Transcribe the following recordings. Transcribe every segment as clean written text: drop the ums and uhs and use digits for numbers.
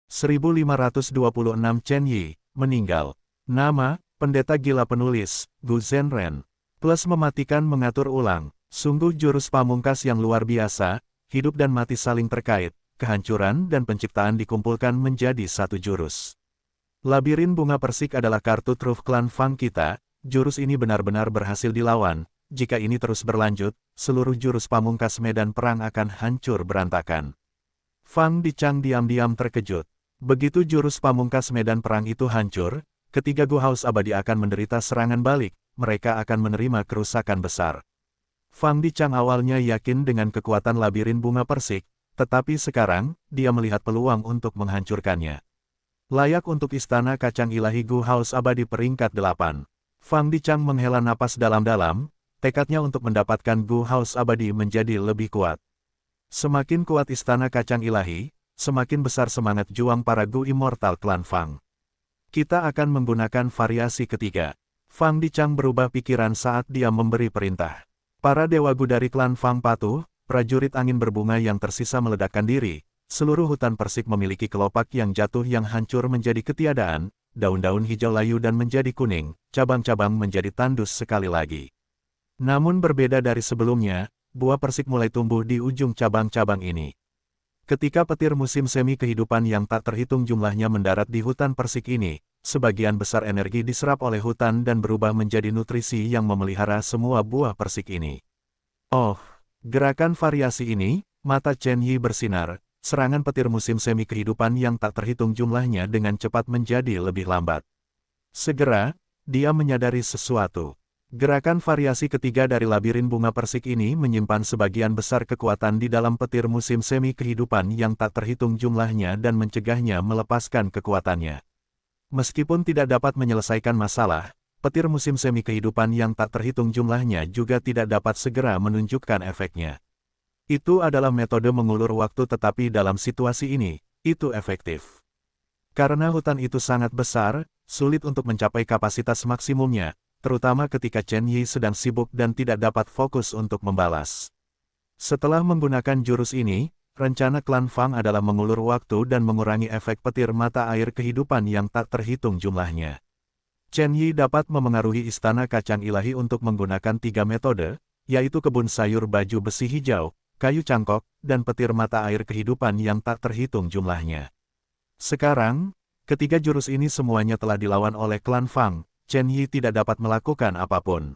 1526 Chen Yi, meninggal. Nama, Pendeta Gila Penulis, Gu Zhenren. Plus mematikan mengatur ulang. Sungguh jurus pamungkas yang luar biasa, hidup dan mati saling terkait, kehancuran dan penciptaan dikumpulkan menjadi satu jurus. Labirin Bunga Persik adalah kartu truf klan Fang kita, jurus ini benar-benar berhasil dilawan. Jika ini terus berlanjut, seluruh jurus pamungkas medan perang akan hancur berantakan. Fang Dichang diam-diam terkejut. Begitu jurus pamungkas medan perang itu hancur, ketiga Gu Haus Abadi akan menderita serangan balik, mereka akan menerima kerusakan besar. Fang Dichang awalnya yakin dengan kekuatan labirin bunga persik, tetapi sekarang, dia melihat peluang untuk menghancurkannya. Layak untuk istana kacang ilahi Gu Haus Abadi peringkat 8. Fang Dichang menghela napas dalam-dalam, tekadnya untuk mendapatkan Gu Haus Abadi menjadi lebih kuat. Semakin kuat istana kacang ilahi, semakin besar semangat juang para Gu Immortal klan Fang. Kita akan menggunakan variasi ketiga. Fang Dichang berubah pikiran saat dia memberi perintah. Para dewa Gu dari klan Fang patuh, prajurit angin berbunga yang tersisa meledakkan diri, seluruh hutan persik memiliki kelopak yang jatuh yang hancur menjadi ketiadaan, daun-daun hijau layu dan menjadi kuning, cabang-cabang menjadi tandus sekali lagi. Namun berbeda dari sebelumnya, buah persik mulai tumbuh di ujung cabang-cabang ini. Ketika petir musim semi kehidupan yang tak terhitung jumlahnya mendarat di hutan persik ini, sebagian besar energi diserap oleh hutan dan berubah menjadi nutrisi yang memelihara semua buah persik ini. Oh, gerakan variasi ini, mata Chen Yi bersinar, serangan petir musim semi kehidupan yang tak terhitung jumlahnya dengan cepat menjadi lebih lambat. Segera, dia menyadari sesuatu. Gerakan variasi ketiga dari labirin bunga persik ini menyimpan sebagian besar kekuatan di dalam petir musim semi kehidupan yang tak terhitung jumlahnya dan mencegahnya melepaskan kekuatannya. Meskipun tidak dapat menyelesaikan masalah, petir musim semi kehidupan yang tak terhitung jumlahnya juga tidak dapat segera menunjukkan efeknya. Itu adalah metode mengulur waktu tetapi dalam situasi ini, itu efektif. Karena hutan itu sangat besar, sulit untuk mencapai kapasitas maksimumnya, terutama ketika Chen Yi sedang sibuk dan tidak dapat fokus untuk membalas. Setelah menggunakan jurus ini, rencana klan Fang adalah mengulur waktu dan mengurangi efek petir mata air kehidupan yang tak terhitung jumlahnya. Chen Yi dapat memengaruhi istana kacang ilahi untuk menggunakan 3 metode, yaitu kebun sayur baju besi hijau, kayu cangkok, dan petir mata air kehidupan yang tak terhitung jumlahnya. Sekarang, ketiga jurus ini semuanya telah dilawan oleh klan Fang. Chen Yi tidak dapat melakukan apapun.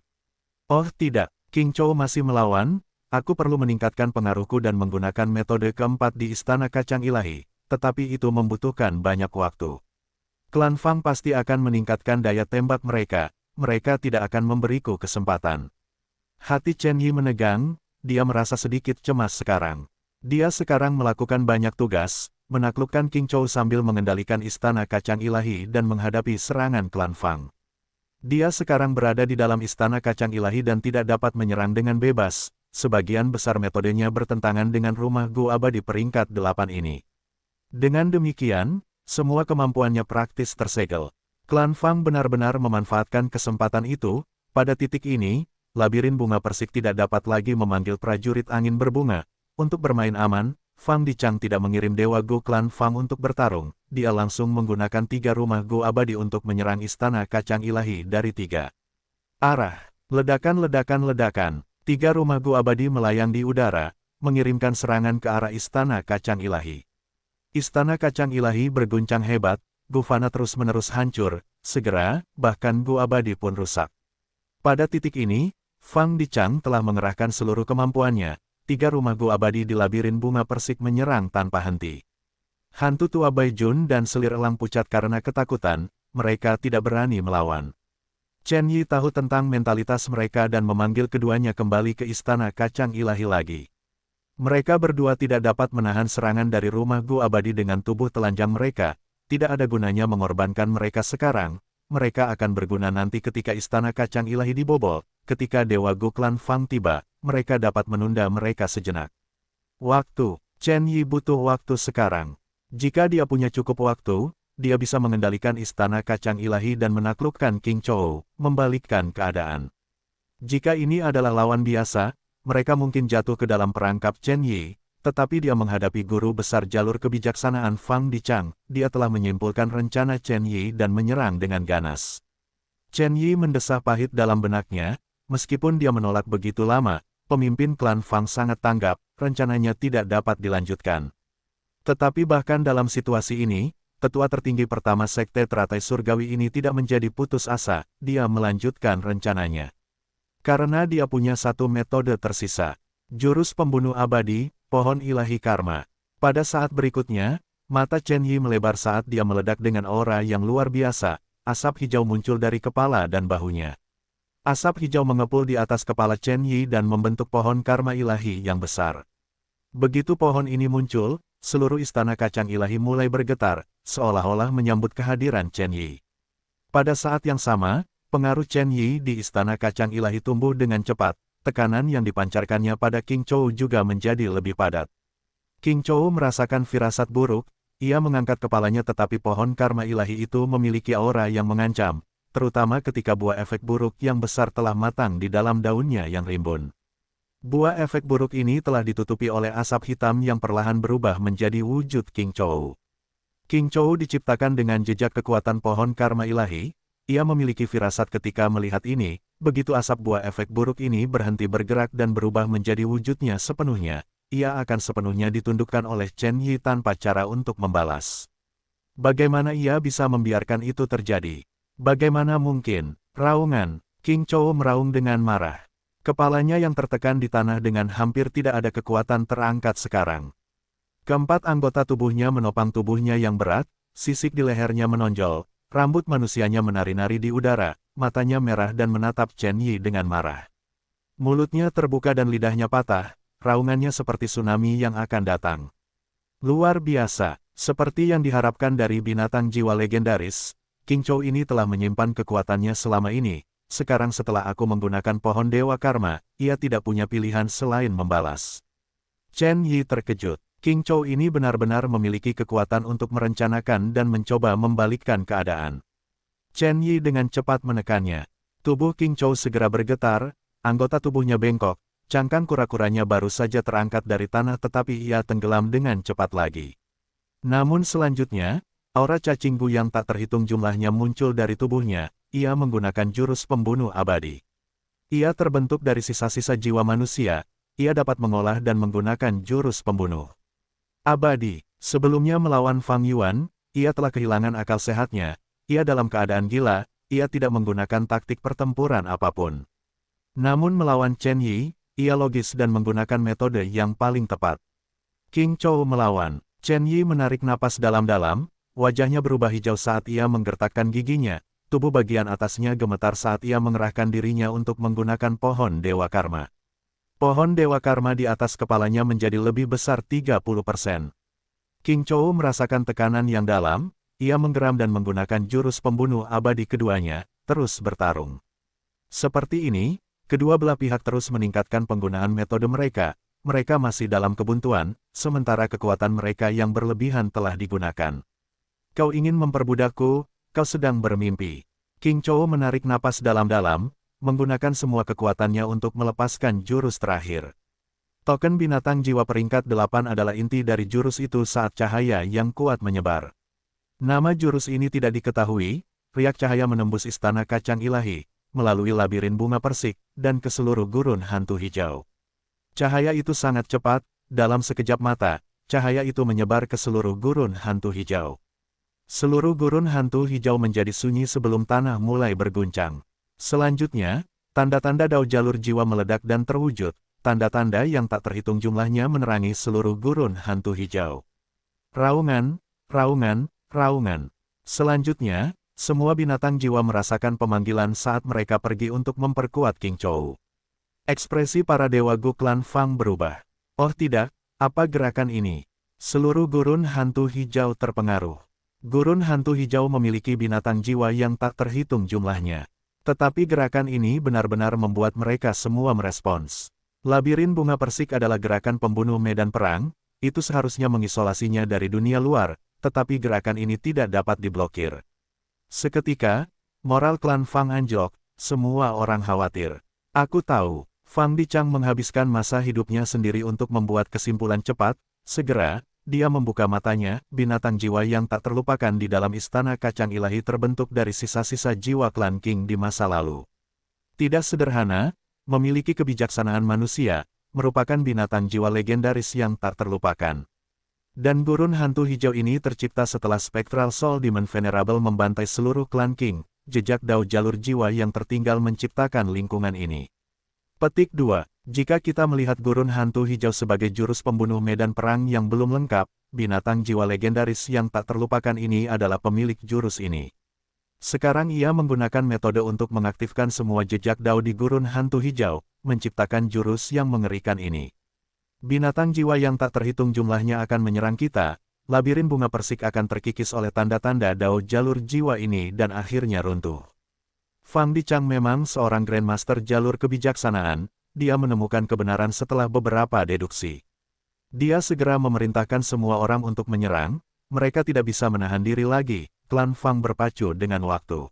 Oh tidak, King Chou masih melawan, aku perlu meningkatkan pengaruhku dan menggunakan metode keempat di Istana Kacang Ilahi, tetapi itu membutuhkan banyak waktu. Klan Fang pasti akan meningkatkan daya tembak mereka tidak akan memberiku kesempatan. Hati Chen Yi menegang, dia merasa sedikit cemas sekarang. Dia sekarang melakukan banyak tugas, menaklukkan King Chou sambil mengendalikan Istana Kacang Ilahi dan menghadapi serangan klan Fang. Dia sekarang berada di dalam Istana Kacang Ilahi dan tidak dapat menyerang dengan bebas, sebagian besar metodenya bertentangan dengan rumah Gu Abadi peringkat 8 ini. Dengan demikian, semua kemampuannya praktis tersegel. Klan Fang benar-benar memanfaatkan kesempatan itu, pada titik ini, labirin bunga persik tidak dapat lagi memanggil prajurit angin berbunga. Untuk bermain aman, Fang Dichang tidak mengirim Dewa Gu klan Fang untuk bertarung, dia langsung menggunakan 3 rumah Gu abadi untuk menyerang Istana Kacang Ilahi dari 3 arah. Ledakan-ledakan-ledakan, 3 rumah Gu abadi melayang di udara, mengirimkan serangan ke arah Istana Kacang Ilahi. Istana Kacang Ilahi berguncang hebat, Gu Fana terus-menerus hancur, segera, bahkan Gu abadi pun rusak. Pada titik ini, Fang Dichang telah mengerahkan seluruh kemampuannya. 3 rumah Gu abadi di labirin bunga persik menyerang tanpa henti. Hantu tua Bai Jun dan selir elang pucat karena ketakutan, mereka tidak berani melawan. Chen Yi tahu tentang mentalitas mereka dan memanggil keduanya kembali ke Istana Kacang Ilahi lagi. Mereka berdua tidak dapat menahan serangan dari rumah Gu abadi dengan tubuh telanjang mereka, tidak ada gunanya mengorbankan mereka sekarang, mereka akan berguna nanti ketika Istana Kacang Ilahi dibobol, ketika Dewa Gu klan Fang tiba. Mereka dapat menunda mereka sejenak. Waktu, Chen Yi butuh waktu sekarang. Jika dia punya cukup waktu, dia bisa mengendalikan Istana Kacang Ilahi dan menaklukkan King Chou, membalikkan keadaan. Jika ini adalah lawan biasa, mereka mungkin jatuh ke dalam perangkap Chen Yi, tetapi dia menghadapi guru besar jalur kebijaksanaan Fang Dichang, dia telah menyimpulkan rencana Chen Yi dan menyerang dengan ganas. Chen Yi mendesah pahit dalam benaknya, meskipun dia menolak begitu lama, pemimpin klan Fang sangat tanggap, rencananya tidak dapat dilanjutkan. Tetapi bahkan dalam situasi ini, tetua tertinggi pertama Sekte Teratai Surgawi ini tidak menjadi putus asa, dia melanjutkan rencananya. Karena dia punya satu metode tersisa. Jurus pembunuh abadi, pohon ilahi karma. Pada saat berikutnya, mata Chen Yi melebar saat dia meledak dengan aura yang luar biasa, asap hijau muncul dari kepala dan bahunya. Asap hijau mengepul di atas kepala Chen Yi dan membentuk pohon karma ilahi yang besar. Begitu pohon ini muncul, seluruh istana kacang ilahi mulai bergetar, seolah-olah menyambut kehadiran Chen Yi. Pada saat yang sama, pengaruh Chen Yi di istana kacang ilahi tumbuh dengan cepat. Tekanan yang dipancarkannya pada King Chou juga menjadi lebih padat. King Chou merasakan firasat buruk, ia mengangkat kepalanya tetapi pohon karma ilahi itu memiliki aura yang mengancam, terutama ketika buah efek buruk yang besar telah matang di dalam daunnya yang rimbun. Buah efek buruk ini telah ditutupi oleh asap hitam yang perlahan berubah menjadi wujud King Chou. King Chou diciptakan dengan jejak kekuatan pohon karma ilahi, ia memiliki firasat ketika melihat ini, begitu asap buah efek buruk ini berhenti bergerak dan berubah menjadi wujudnya sepenuhnya, ia akan sepenuhnya ditundukkan oleh Chen Yi tanpa cara untuk membalas. Bagaimana ia bisa membiarkan itu terjadi? Bagaimana mungkin? Raungan. King Chou meraung dengan marah. Kepalanya yang tertekan di tanah dengan hampir tidak ada kekuatan terangkat sekarang. Keempat anggota tubuhnya menopang tubuhnya yang berat, sisik di lehernya menonjol, rambut manusianya menari-nari di udara, matanya merah dan menatap Chen Yi dengan marah. Mulutnya terbuka dan lidahnya patah, raungannya seperti tsunami yang akan datang. Luar biasa, seperti yang diharapkan dari binatang jiwa legendaris, King Chou ini telah menyimpan kekuatannya selama ini, sekarang setelah aku menggunakan pohon Dewa Karma, ia tidak punya pilihan selain membalas. Chen Yi terkejut. King Chou ini benar-benar memiliki kekuatan untuk merencanakan dan mencoba membalikkan keadaan. Chen Yi dengan cepat menekannya. Tubuh King Chou segera bergetar, anggota tubuhnya bengkok, cangkang kura-kuranya baru saja terangkat dari tanah tetapi ia tenggelam dengan cepat lagi. Namun selanjutnya, aura cacing bu yang tak terhitung jumlahnya muncul dari tubuhnya, ia menggunakan jurus pembunuh abadi. Ia terbentuk dari sisa-sisa jiwa manusia, ia dapat mengolah dan menggunakan jurus pembunuh abadi. Sebelumnya melawan Fang Yuan, ia telah kehilangan akal sehatnya, ia dalam keadaan gila, ia tidak menggunakan taktik pertempuran apapun. Namun melawan Chen Yi, ia logis dan menggunakan metode yang paling tepat. King Chou melawan. Chen Yi menarik napas dalam-dalam, wajahnya berubah hijau saat ia menggertakkan giginya, tubuh bagian atasnya gemetar saat ia mengerahkan dirinya untuk menggunakan pohon Dewa Karma. Pohon Dewa Karma di atas kepalanya menjadi lebih besar 30%. King Chou merasakan tekanan yang dalam, ia menggeram dan menggunakan jurus pembunuh abadi keduanya, terus bertarung. Seperti ini, kedua belah pihak terus meningkatkan penggunaan metode mereka, mereka masih dalam kebuntuan, sementara kekuatan mereka yang berlebihan telah digunakan. Kau ingin memperbudakku, kau sedang bermimpi. King Chou menarik napas dalam-dalam, menggunakan semua kekuatannya untuk melepaskan jurus terakhir. Token binatang jiwa peringkat 8 adalah inti dari jurus itu saat cahaya yang kuat menyebar. Nama jurus ini tidak diketahui, riak cahaya menembus istana kacang ilahi, melalui labirin bunga persik, dan ke seluruh gurun hantu hijau. Cahaya itu sangat cepat, dalam sekejap mata, cahaya itu menyebar ke seluruh gurun hantu hijau. Seluruh gurun hantu hijau menjadi sunyi sebelum tanah mulai berguncang. Selanjutnya, tanda-tanda dao jalur jiwa meledak dan terwujud, tanda-tanda yang tak terhitung jumlahnya menerangi seluruh gurun hantu hijau. Raungan, raungan, raungan. Selanjutnya, semua binatang jiwa merasakan pemanggilan saat mereka pergi untuk memperkuat King Chou. Ekspresi para dewa Gu klan Fang berubah. Oh tidak, apa gerakan ini? Seluruh gurun hantu hijau terpengaruh. Gurun hantu hijau memiliki binatang jiwa yang tak terhitung jumlahnya. Tetapi gerakan ini benar-benar membuat mereka semua merespons. Labirin bunga persik adalah gerakan pembunuh medan perang, itu seharusnya mengisolasinya dari dunia luar, tetapi gerakan ini tidak dapat diblokir. Seketika, moral klan Fang anjlok, semua orang khawatir. Aku tahu, Fang Dichang menghabiskan masa hidupnya sendiri untuk membuat kesimpulan cepat. Segera, dia membuka matanya. Binatang jiwa yang tak terlupakan di dalam istana kacang ilahi terbentuk dari sisa-sisa jiwa klan King di masa lalu. Tidak sederhana, memiliki kebijaksanaan manusia, merupakan binatang jiwa legendaris yang tak terlupakan. Dan gurun hantu hijau ini tercipta setelah Spectral Soul Demon Venerable membantai seluruh klan King. Jejak Dao jalur jiwa yang tertinggal menciptakan lingkungan ini. Petik 2. Jika kita melihat gurun hantu hijau sebagai jurus pembunuh medan perang yang belum lengkap, binatang jiwa legendaris yang tak terlupakan ini adalah pemilik jurus ini. Sekarang ia menggunakan metode untuk mengaktifkan semua jejak Dao di gurun hantu hijau, menciptakan jurus yang mengerikan ini. Binatang jiwa yang tak terhitung jumlahnya akan menyerang kita. Labirin bunga persik akan terkikis oleh tanda-tanda Dao jalur jiwa ini dan akhirnya runtuh. Fang Dichang memang seorang Grandmaster jalur kebijaksanaan, dia menemukan kebenaran setelah beberapa deduksi. Dia segera memerintahkan semua orang untuk menyerang, mereka tidak bisa menahan diri lagi, klan Fang berpacu dengan waktu.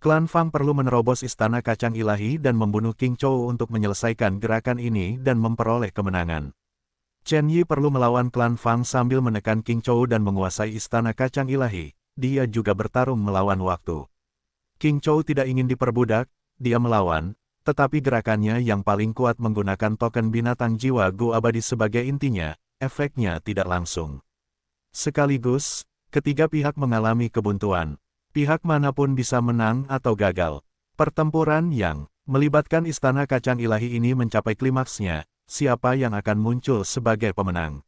Klan Fang perlu menerobos istana kacang ilahi dan membunuh King Chou untuk menyelesaikan gerakan ini dan memperoleh kemenangan. Chen Yi perlu melawan klan Fang sambil menekan King Chou dan menguasai istana kacang ilahi, dia juga bertarung melawan waktu. King Chou tidak ingin diperbudak, dia melawan, tetapi gerakannya yang paling kuat menggunakan token binatang jiwa Gu abadi sebagai intinya, efeknya tidak langsung. Sekaligus, ketiga pihak mengalami kebuntuan. Pihak manapun bisa menang atau gagal. Pertempuran yang melibatkan istana kacang ilahi ini mencapai klimaksnya. Siapa yang akan muncul sebagai pemenang?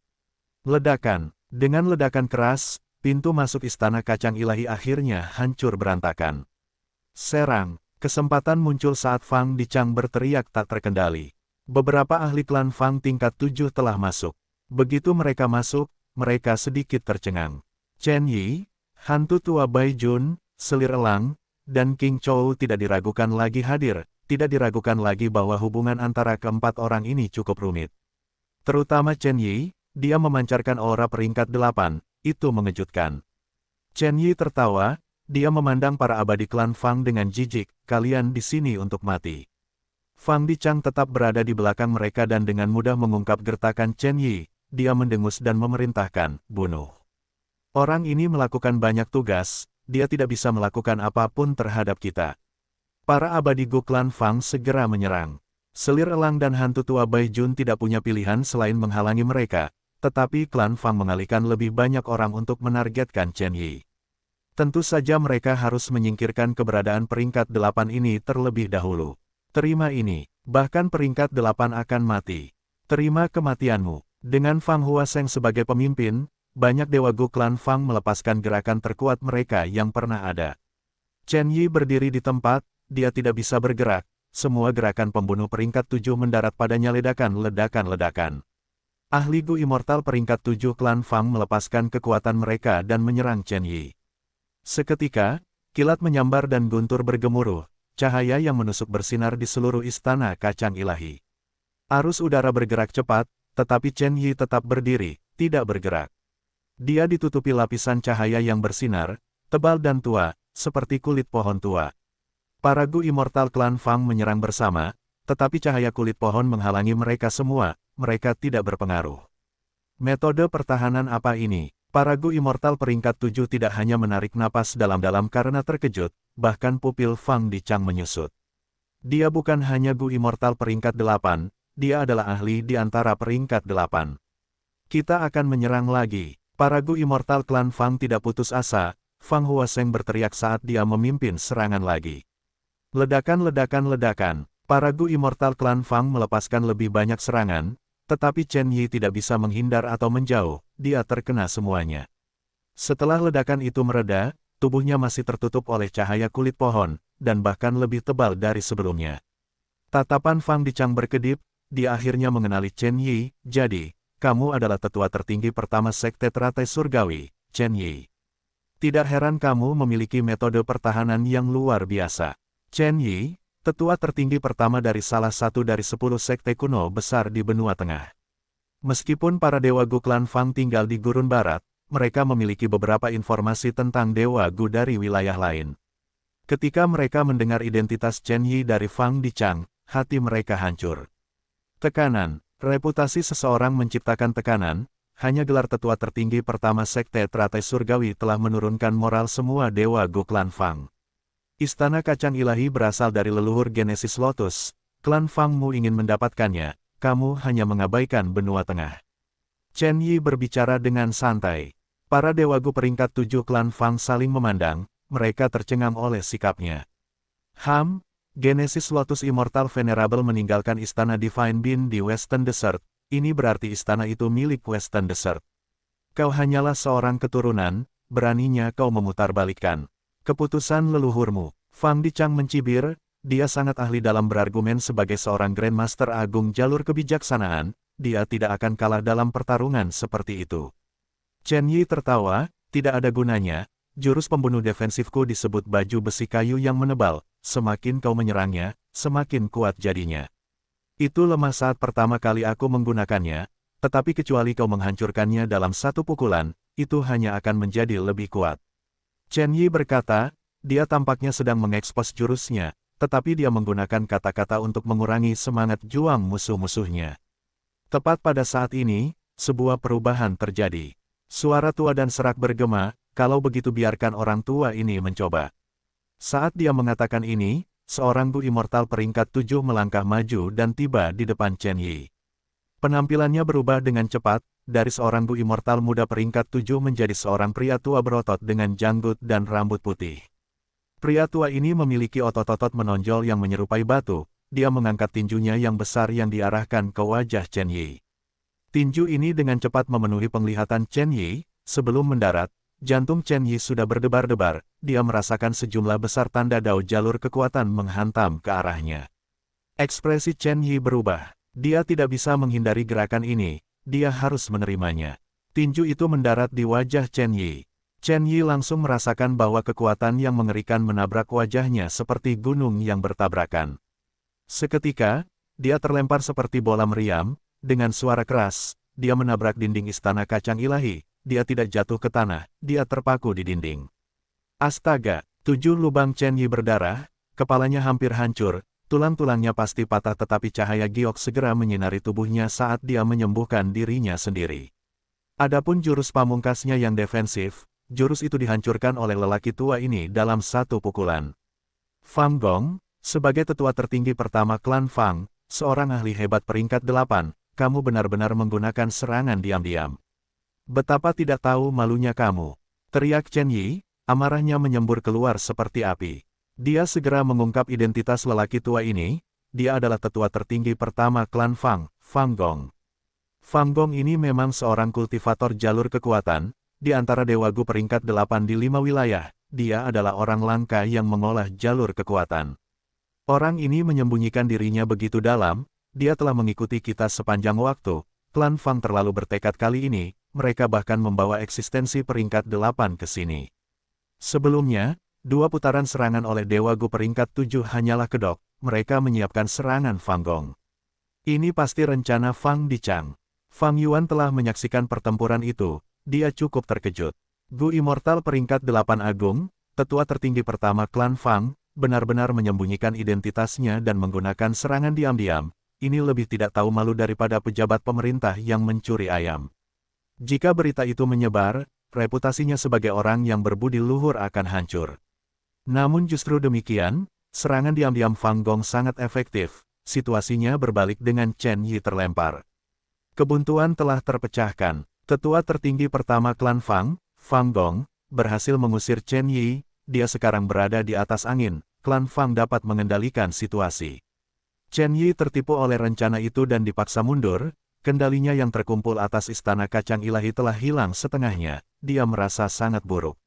Ledakan. Dengan ledakan keras, pintu masuk istana kacang ilahi akhirnya hancur berantakan. Serang. Kesempatan muncul saat Fang Dichang berteriak tak terkendali. Beberapa ahli klan Fang tingkat 7 telah masuk. Begitu mereka masuk, mereka sedikit tercengang. Chen Yi, hantu tua Bai Jun, selir elang, dan King Chou tidak diragukan lagi hadir. Tidak diragukan lagi bahwa hubungan antara keempat orang ini cukup rumit. Terutama Chen Yi, dia memancarkan aura peringkat 8, itu mengejutkan. Chen Yi tertawa, dia memandang para abadi klan Fang dengan jijik, kalian di sini untuk mati. Fang Dichang tetap berada di belakang mereka dan dengan mudah mengungkap gertakan Chen Yi, dia mendengus dan memerintahkan, bunuh. Orang ini melakukan banyak tugas, dia tidak bisa melakukan apapun terhadap kita. Para abadi Gu klan Fang segera menyerang. Selir elang dan hantu tua Bai Jun tidak punya pilihan selain menghalangi mereka, tetapi klan Fang mengalihkan lebih banyak orang untuk menargetkan Chen Yi. Tentu saja mereka harus menyingkirkan keberadaan peringkat 8 ini terlebih dahulu. Terima ini, bahkan peringkat 8 akan mati. Terima kematianmu. Dengan Fang Huaseng sebagai pemimpin, banyak dewa Gu klan Fang melepaskan gerakan terkuat mereka yang pernah ada. Chen Yi berdiri di tempat, dia tidak bisa bergerak, semua gerakan pembunuh peringkat 7 mendarat padanya ledakan-ledakan. Ahli Gu Immortal peringkat 7 klan Fang melepaskan kekuatan mereka dan menyerang Chen Yi. Seketika, kilat menyambar dan guntur bergemuruh, cahaya yang menusuk bersinar di seluruh istana kacang ilahi. Arus udara bergerak cepat, tetapi Chen Yi tetap berdiri, tidak bergerak. Dia ditutupi lapisan cahaya yang bersinar, tebal dan tua, seperti kulit pohon tua. Para Gu Immortal klan Fang menyerang bersama, tetapi cahaya kulit pohon menghalangi mereka semua, mereka tidak berpengaruh. Metode pertahanan apa ini? Para Gu Immortal peringkat 7 tidak hanya menarik napas dalam-dalam karena terkejut, bahkan pupil Fang Dichang menyusut. Dia bukan hanya Gu Immortal peringkat 8, dia adalah ahli di antara peringkat 8. Kita akan menyerang lagi. Para Gu Immortal klan Fang tidak putus asa, Fang Huaseng berteriak saat dia memimpin serangan lagi. Ledakan-ledakan-ledakan, para Gu Immortal klan Fang melepaskan lebih banyak serangan, tetapi Chen Yi tidak bisa menghindar atau menjauh, dia terkena semuanya. Setelah ledakan itu mereda, tubuhnya masih tertutup oleh cahaya kulit pohon, dan bahkan lebih tebal dari sebelumnya. Tatapan Fang Dichang berkedip, dia akhirnya mengenali Chen Yi, jadi, kamu adalah tetua tertinggi pertama Sekte Teratai Surgawi, Chen Yi. Tidak heran kamu memiliki metode pertahanan yang luar biasa. Chen Yi, tetua tertinggi pertama dari salah satu dari 10 sekte kuno besar di benua tengah. Meskipun para dewa Gu klan Fang tinggal di gurun barat, mereka memiliki beberapa informasi tentang dewa Gu dari wilayah lain. Ketika mereka mendengar identitas Chen Yi dari Fang Dichang, hati mereka hancur. Tekanan. Reputasi seseorang menciptakan tekanan, hanya gelar tetua tertinggi pertama Sekte Teratai Surgawi telah menurunkan moral semua dewa Gu klan Fang. Istana Kacang Ilahi berasal dari leluhur Genesis Lotus, klan Fangmu ingin mendapatkannya, kamu hanya mengabaikan benua tengah. Chen Yi berbicara dengan santai. Para dewa Gu peringkat 7 klan Fang saling memandang, mereka tercengang oleh sikapnya. Genesis Lotus Immortal Venerable meninggalkan istana Divine Being di Western Desert, ini berarti istana itu milik Western Desert. Kau hanyalah seorang keturunan, beraninya kau memutarbalikkan keputusan leluhurmu. Fang Dichang mencibir, dia sangat ahli dalam berargumen sebagai seorang Grandmaster Agung jalur kebijaksanaan, dia tidak akan kalah dalam pertarungan seperti itu. Chen Yi tertawa, tidak ada gunanya, jurus pembunuh defensifku disebut baju besi kayu yang menebal. Semakin kau menyerangnya, semakin kuat jadinya. Itu lemah saat pertama kali aku menggunakannya, tetapi kecuali kau menghancurkannya dalam satu pukulan, itu hanya akan menjadi lebih kuat. Chen Yi berkata, dia tampaknya sedang mengekspos jurusnya, tetapi dia menggunakan kata-kata untuk mengurangi semangat juang musuh-musuhnya. Tepat pada saat ini, sebuah perubahan terjadi. Suara tua dan serak bergema, kalau begitu biarkan orang tua ini mencoba. Saat dia mengatakan ini, seorang Gu Immortal peringkat 7 melangkah maju dan tiba di depan Chen Yi. Penampilannya berubah dengan cepat, dari seorang Gu Immortal muda peringkat 7 menjadi seorang pria tua berotot dengan janggut dan rambut putih. Pria tua ini memiliki otot-otot menonjol yang menyerupai batu, dia mengangkat tinjunya yang besar yang diarahkan ke wajah Chen Yi. Tinju ini dengan cepat memenuhi penglihatan Chen Yi, sebelum mendarat, jantung Chen Yi sudah berdebar-debar, dia merasakan sejumlah besar tanda dao jalur kekuatan menghantam ke arahnya. Ekspresi Chen Yi berubah. Dia tidak bisa menghindari gerakan ini, dia harus menerimanya. Tinju itu mendarat di wajah Chen Yi. Chen Yi langsung merasakan bahwa kekuatan yang mengerikan menabrak wajahnya seperti gunung yang bertabrakan. Seketika, dia terlempar seperti bola meriam, dengan suara keras, dia menabrak dinding istana kacang ilahi. Dia tidak jatuh ke tanah, dia terpaku di dinding. Astaga, 7 lubang Chen Yi berdarah, kepalanya hampir hancur, tulang-tulangnya pasti patah tetapi cahaya giok segera menyinari tubuhnya saat dia menyembuhkan dirinya sendiri. Adapun jurus pamungkasnya yang defensif, jurus itu dihancurkan oleh lelaki tua ini dalam satu pukulan. Fang Gong, sebagai tetua tertinggi pertama klan Fang, seorang ahli hebat peringkat 8, kamu benar-benar menggunakan serangan diam-diam. Betapa tidak tahu malunya kamu, teriak Chen Yi, amarahnya menyembur keluar seperti api. Dia segera mengungkap identitas lelaki tua ini, dia adalah tetua tertinggi pertama klan Fang, Fang Gong. Fang Gong ini memang seorang kultivator jalur kekuatan, di antara dewa Gu peringkat 8 di 5 wilayah, dia adalah orang langka yang mengolah jalur kekuatan. Orang ini menyembunyikan dirinya begitu dalam, dia telah mengikuti kita sepanjang waktu, klan Fang terlalu bertekad kali ini, mereka bahkan membawa eksistensi peringkat 8 ke sini. Sebelumnya, 2 putaran serangan oleh Dewa Gu peringkat 7 hanyalah kedok, mereka menyiapkan serangan Fang Gong. Ini pasti rencana Fang Dichang. Fang Yuan telah menyaksikan pertempuran itu, dia cukup terkejut. Gu Immortal peringkat 8 agung, tetua tertinggi pertama klan Fang, benar-benar menyembunyikan identitasnya dan menggunakan serangan diam-diam, ini lebih tidak tahu malu daripada pejabat pemerintah yang mencuri ayam. Jika berita itu menyebar, reputasinya sebagai orang yang berbudi luhur akan hancur. Namun justru demikian, serangan diam-diam Fang Gong sangat efektif, situasinya berbalik dengan Chen Yi terlempar. Kebuntuan telah terpecahkan, tetua tertinggi pertama klan Fang, Fang Gong, berhasil mengusir Chen Yi, dia sekarang berada di atas angin, klan Fang dapat mengendalikan situasi. Chen Yi tertipu oleh rencana itu dan dipaksa mundur, kendalinya yang terkumpul atas istana kacang ilahi telah hilang setengahnya, dia merasa sangat buruk.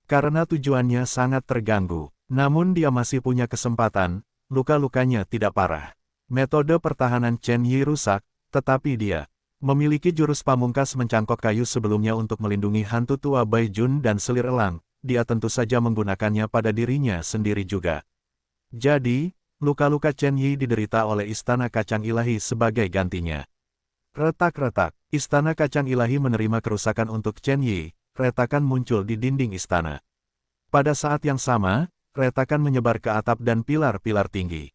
Karena tujuannya sangat terganggu, namun dia masih punya kesempatan, luka-lukanya tidak parah. Metode pertahanan Chen Yi rusak, tetapi dia memiliki jurus pamungkas mencangkok kayu sebelumnya untuk melindungi hantu tua Bai Jun dan selir elang, dia tentu saja menggunakannya pada dirinya sendiri juga. Jadi, luka-luka Chen Yi diderita oleh istana kacang ilahi sebagai gantinya. Retak-retak, istana kacang ilahi menerima kerusakan untuk Chen Yi, retakan muncul di dinding istana. Pada saat yang sama, retakan menyebar ke atap dan pilar-pilar tinggi.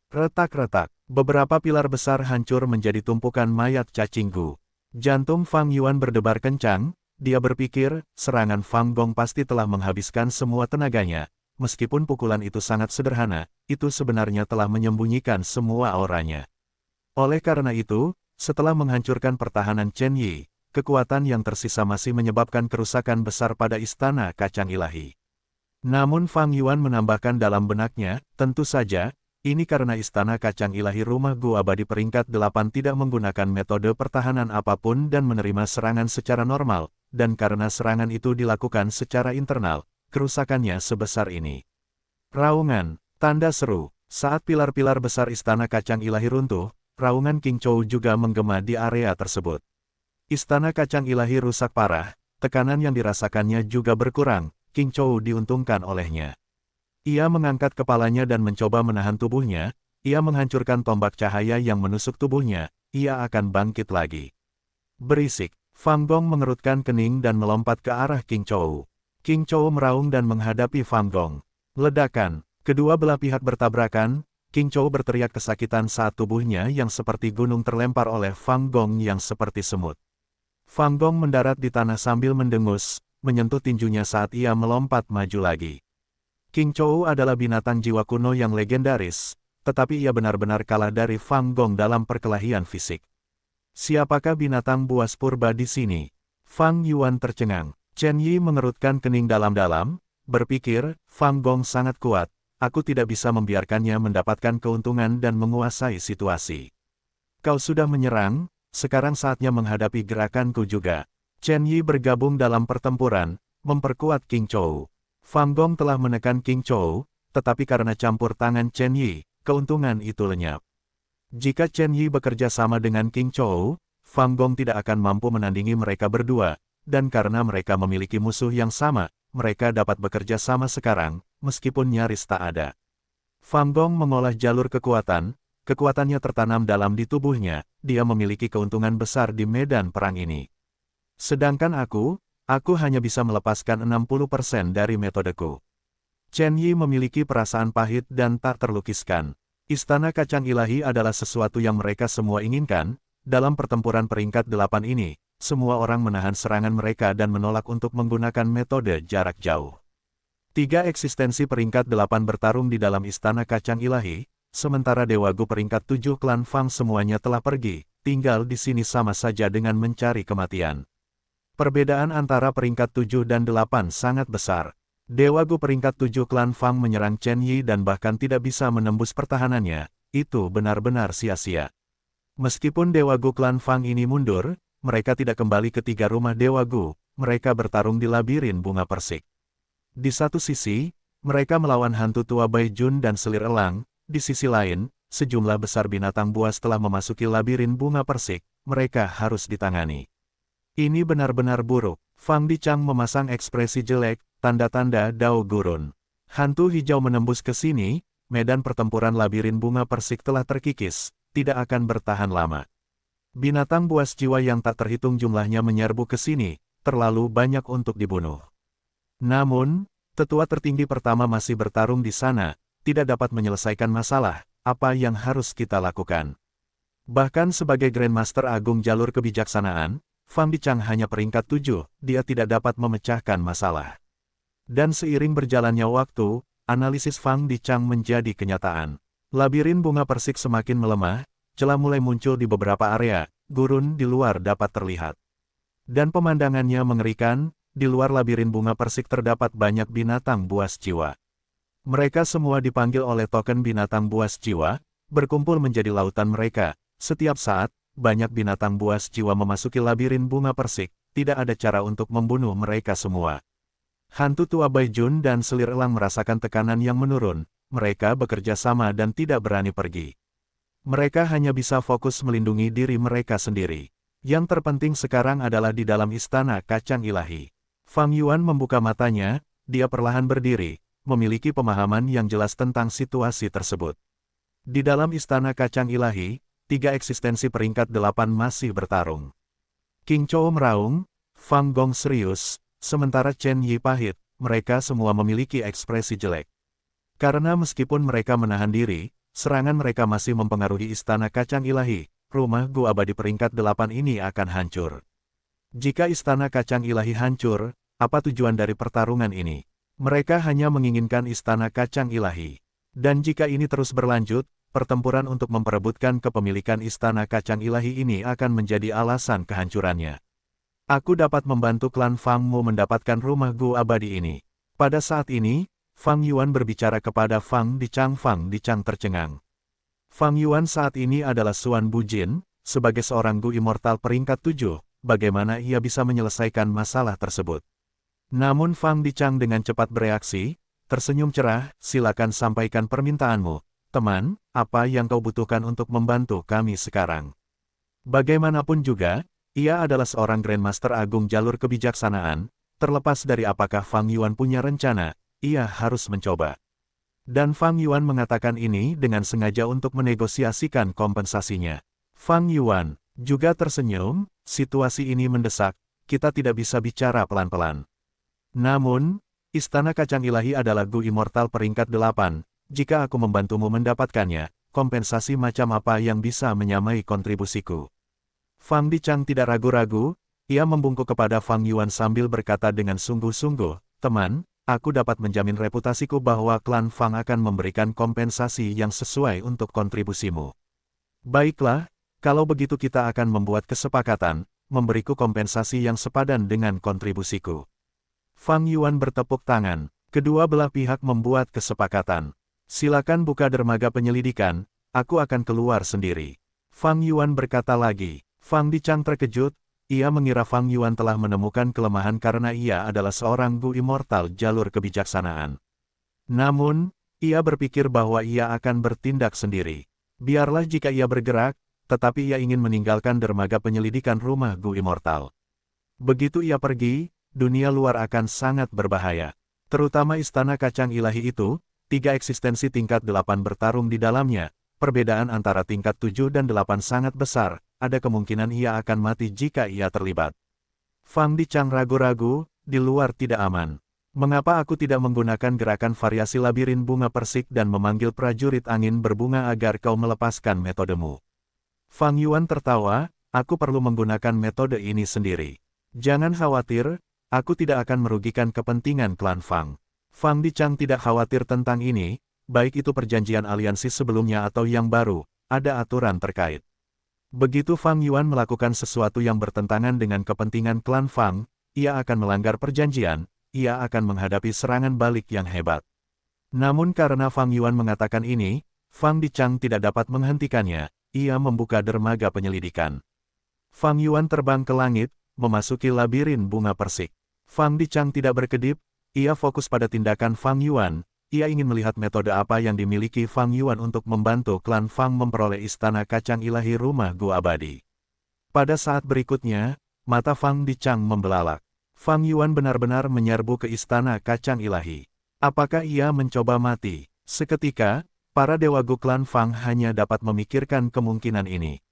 Retak-retak, Beberapa pilar besar hancur menjadi tumpukan mayat cacing Gu. Jantung Fang Yuan berdebar kencang, dia berpikir, serangan Fang Gong pasti telah menghabiskan semua tenaganya. Meskipun pukulan itu sangat sederhana, itu sebenarnya telah menyembunyikan semua auranya. Oleh karena itu, setelah menghancurkan pertahanan Chen Yi, kekuatan yang tersisa masih menyebabkan kerusakan besar pada Istana Kacang Ilahi. Namun Fang Yuan menambahkan dalam benaknya, tentu saja, ini karena Istana Kacang Ilahi Rumah Gu Abadi peringkat 8 tidak menggunakan metode pertahanan apapun dan menerima serangan secara normal, dan karena serangan itu dilakukan secara internal, kerusakannya sebesar ini. Raungan, tanda seru, saat pilar-pilar besar Istana Kacang Ilahi runtuh, raungan King Chou juga menggema di area tersebut. Istana Kacang Ilahi rusak parah, tekanan yang dirasakannya juga berkurang, King Chou diuntungkan olehnya. Ia mengangkat kepalanya dan mencoba menahan tubuhnya, ia menghancurkan tombak cahaya yang menusuk tubuhnya, ia akan bangkit lagi. Berisik, Fang Gong mengerutkan kening dan melompat ke arah King Chou. King Chou meraung dan menghadapi Fang Gong. Ledakan, kedua belah pihak bertabrakan, King Chou berteriak kesakitan saat tubuhnya yang seperti gunung terlempar oleh Fang Gong yang seperti semut. Fang Gong mendarat di tanah sambil mendengus, menyentuh tinjunya saat ia melompat maju lagi. King Chou adalah binatang jiwa kuno yang legendaris, tetapi ia benar-benar kalah dari Fang Gong dalam perkelahian fisik. Siapakah binatang buas purba di sini? Fang Yuan tercengang. Chen Yi mengerutkan kening dalam-dalam, berpikir, Fang Gong sangat kuat, aku tidak bisa membiarkannya mendapatkan keuntungan dan menguasai situasi. Kau sudah menyerang, sekarang saatnya menghadapi gerakanku juga. Chen Yi bergabung dalam pertempuran, memperkuat King Chou. Fang Gong telah menekan King Chou, tetapi karena campur tangan Chen Yi, keuntungan itu lenyap. Jika Chen Yi bekerja sama dengan King Chou, Fang Gong tidak akan mampu menandingi mereka berdua, dan karena mereka memiliki musuh yang sama, mereka dapat bekerja sama sekarang, meskipun nyaris tak ada. Fang Gong mengolah jalur kekuatan, kekuatannya tertanam dalam di tubuhnya, dia memiliki keuntungan besar di medan perang ini. Sedangkan aku hanya bisa melepaskan 60% dari metodeku. Chen Yi memiliki perasaan pahit dan tak terlukiskan. Istana Kacang Ilahi adalah sesuatu yang mereka semua inginkan. Dalam pertempuran peringkat 8 ini, semua orang menahan serangan mereka dan menolak untuk menggunakan metode jarak jauh. 3 eksistensi peringkat 8 bertarung di dalam Istana Kacang Ilahi, sementara Dewa Gu peringkat 7 klan Fang semuanya telah pergi, tinggal di sini sama saja dengan mencari kematian. Perbedaan antara peringkat 7 dan 8 sangat besar. Dewa Gu peringkat 7 klan Fang menyerang Chen Yi dan bahkan tidak bisa menembus pertahanannya, itu benar-benar sia-sia. Meskipun Dewa Gu klan Fang ini mundur, mereka tidak kembali ke 3 rumah Dewa Gu, mereka bertarung di labirin bunga persik. Di satu sisi, mereka melawan hantu tua Bai Jun dan selir elang, di sisi lain, sejumlah besar binatang buas telah memasuki labirin bunga persik, mereka harus ditangani. Ini benar-benar buruk. Fang Dichang memasang ekspresi jelek, tanda-tanda Dao Gurun. Hantu hijau menembus ke sini, medan pertempuran labirin bunga persik telah terkikis, tidak akan bertahan lama. Binatang buas jiwa yang tak terhitung jumlahnya menyerbu ke sini, terlalu banyak untuk dibunuh. Namun, tetua tertinggi pertama masih bertarung di sana, tidak dapat menyelesaikan masalah, apa yang harus kita lakukan? Bahkan sebagai Grandmaster Agung jalur kebijaksanaan, Fang Dichang hanya peringkat 7, dia tidak dapat memecahkan masalah. Dan seiring berjalannya waktu, analisis Fang Dichang menjadi kenyataan. Labirin bunga persik semakin melemah, celah mulai muncul di beberapa area, gurun di luar dapat terlihat. Dan pemandangannya mengerikan, di luar labirin bunga persik terdapat banyak binatang buas jiwa. Mereka semua dipanggil oleh token binatang buas jiwa, berkumpul menjadi lautan mereka. Setiap saat, banyak binatang buas jiwa memasuki labirin bunga persik, tidak ada cara untuk membunuh mereka semua. Hantu tua Bai Jun dan selir elang merasakan tekanan yang menurun, mereka bekerja sama dan tidak berani pergi. Mereka hanya bisa fokus melindungi diri mereka sendiri. Yang terpenting sekarang adalah di dalam Istana Kacang Ilahi. Fang Yuan membuka matanya, dia perlahan berdiri, memiliki pemahaman yang jelas tentang situasi tersebut. Di dalam Istana Kacang Ilahi, 3 eksistensi peringkat 8 masih bertarung. King Chou meraung, Fang Gong serius, sementara Chen Yi pahit, mereka semua memiliki ekspresi jelek. Karena meskipun mereka menahan diri, serangan mereka masih mempengaruhi Istana Kacang Ilahi, rumah Gu Abadi peringkat 8 ini akan hancur. Jika Istana Kacang Ilahi hancur, apa tujuan dari pertarungan ini? Mereka hanya menginginkan Istana Kacang Ilahi. Dan jika ini terus berlanjut, pertempuran untuk memperebutkan kepemilikan Istana Kacang Ilahi ini akan menjadi alasan kehancurannya. Aku dapat membantu klan Fang Mu mendapatkan rumah Gu Abadi ini. Pada saat ini, Fang Yuan berbicara kepada Fang Dicang tercengang. Fang Yuan saat ini adalah Suan Bujin, sebagai seorang Gu Immortal peringkat 7, bagaimana ia bisa menyelesaikan masalah tersebut. Namun Fang Dicang dengan cepat bereaksi, tersenyum cerah, silakan sampaikan permintaanmu, teman, apa yang kau butuhkan untuk membantu kami sekarang. Bagaimanapun juga, ia adalah seorang Grandmaster Agung jalur kebijaksanaan, terlepas dari apakah Fang Yuan punya rencana, ia harus mencoba. Dan Fang Yuan mengatakan ini dengan sengaja untuk menegosiasikan kompensasinya. Fang Yuan juga tersenyum, situasi ini mendesak, kita tidak bisa bicara pelan-pelan. Namun, Istana Kacang Ilahi adalah Gu Immortal peringkat 8, jika aku membantumu mendapatkannya, kompensasi macam apa yang bisa menyamai kontribusiku? Fang Dicang tidak ragu-ragu, ia membungkuk kepada Fang Yuan sambil berkata dengan sungguh-sungguh, teman, aku dapat menjamin reputasiku bahwa klan Fang akan memberikan kompensasi yang sesuai untuk kontribusimu. Baiklah, kalau begitu kita akan membuat kesepakatan, memberiku kompensasi yang sepadan dengan kontribusiku. Fang Yuan bertepuk tangan, kedua belah pihak membuat kesepakatan. Silakan buka dermaga penyelidikan, aku akan keluar sendiri. Fang Yuan berkata lagi. Fang Dicang terkejut, ia mengira Fang Yuan telah menemukan kelemahan karena ia adalah seorang Gu Immortal jalur kebijaksanaan. Namun, ia berpikir bahwa ia akan bertindak sendiri. Biarlah jika ia bergerak, tetapi ia ingin meninggalkan dermaga penyelidikan rumah Gu Immortal. Begitu ia pergi, dunia luar akan sangat berbahaya. Terutama Istana Kacang Ilahi itu, 3 eksistensi tingkat 8 bertarung di dalamnya, perbedaan antara tingkat 7 dan 8 sangat besar. Ada kemungkinan ia akan mati jika ia terlibat. Fang Dicang ragu-ragu, di luar tidak aman. Mengapa aku tidak menggunakan gerakan variasi labirin bunga persik dan memanggil prajurit angin berbunga agar kau melepaskan metodemu? Fang Yuan tertawa, aku perlu menggunakan metode ini sendiri. Jangan khawatir, aku tidak akan merugikan kepentingan klan Fang. Fang Dicang tidak khawatir tentang ini, baik itu perjanjian aliansi sebelumnya atau yang baru, ada aturan terkait. Begitu Fang Yuan melakukan sesuatu yang bertentangan dengan kepentingan klan Fang, ia akan melanggar perjanjian, ia akan menghadapi serangan balik yang hebat. Namun karena Fang Yuan mengatakan ini, Fang Dicang tidak dapat menghentikannya, ia membuka dermaga penyelidikan. Fang Yuan terbang ke langit, memasuki labirin bunga persik. Fang Dicang tidak berkedip, ia fokus pada tindakan Fang Yuan. Ia ingin melihat metode apa yang dimiliki Fang Yuan untuk membantu klan Fang memperoleh Istana Kacang Ilahi rumah Gu Abadi. Pada saat berikutnya, mata Fang Dicang membelalak. Fang Yuan benar-benar menyerbu ke Istana Kacang Ilahi. Apakah ia mencoba mati? Seketika, para dewa Gu klan Fang hanya dapat memikirkan kemungkinan ini.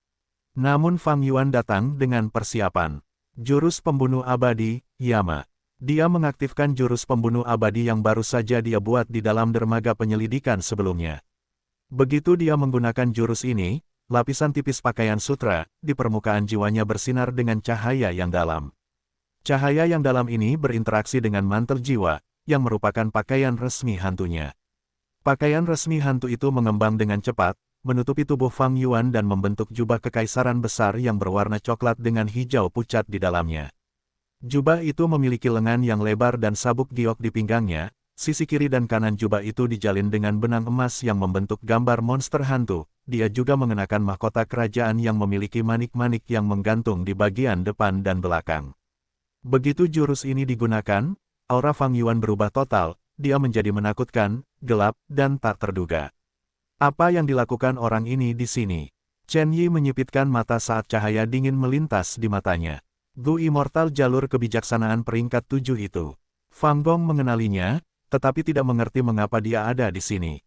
Namun Fang Yuan datang dengan persiapan. Jurus pembunuh abadi, Yama. Dia mengaktifkan jurus pembunuh abadi yang baru saja dia buat di dalam dermaga penyelidikan sebelumnya. Begitu dia menggunakan jurus ini, lapisan tipis pakaian sutra di permukaan jiwanya bersinar dengan cahaya yang dalam. Cahaya yang dalam ini berinteraksi dengan mantel jiwa, yang merupakan pakaian resmi hantunya. Pakaian resmi hantu itu mengembang dengan cepat, menutupi tubuh Fang Yuan dan membentuk jubah kekaisaran besar yang berwarna coklat dengan hijau pucat di dalamnya. Jubah itu memiliki lengan yang lebar dan sabuk giok di pinggangnya, sisi kiri dan kanan jubah itu dijalin dengan benang emas yang membentuk gambar monster hantu. Dia juga mengenakan mahkota kerajaan yang memiliki manik-manik yang menggantung di bagian depan dan belakang. Begitu jurus ini digunakan, aura Fang Yuan berubah total, dia menjadi menakutkan, gelap, dan tak terduga. Apa yang dilakukan orang ini di sini? Chen Yi menyipitkan mata saat cahaya dingin melintas di matanya. Gu Immortal jalur kebijaksanaan peringkat 7 itu. Fang Gong mengenalinya, tetapi tidak mengerti mengapa dia ada di sini.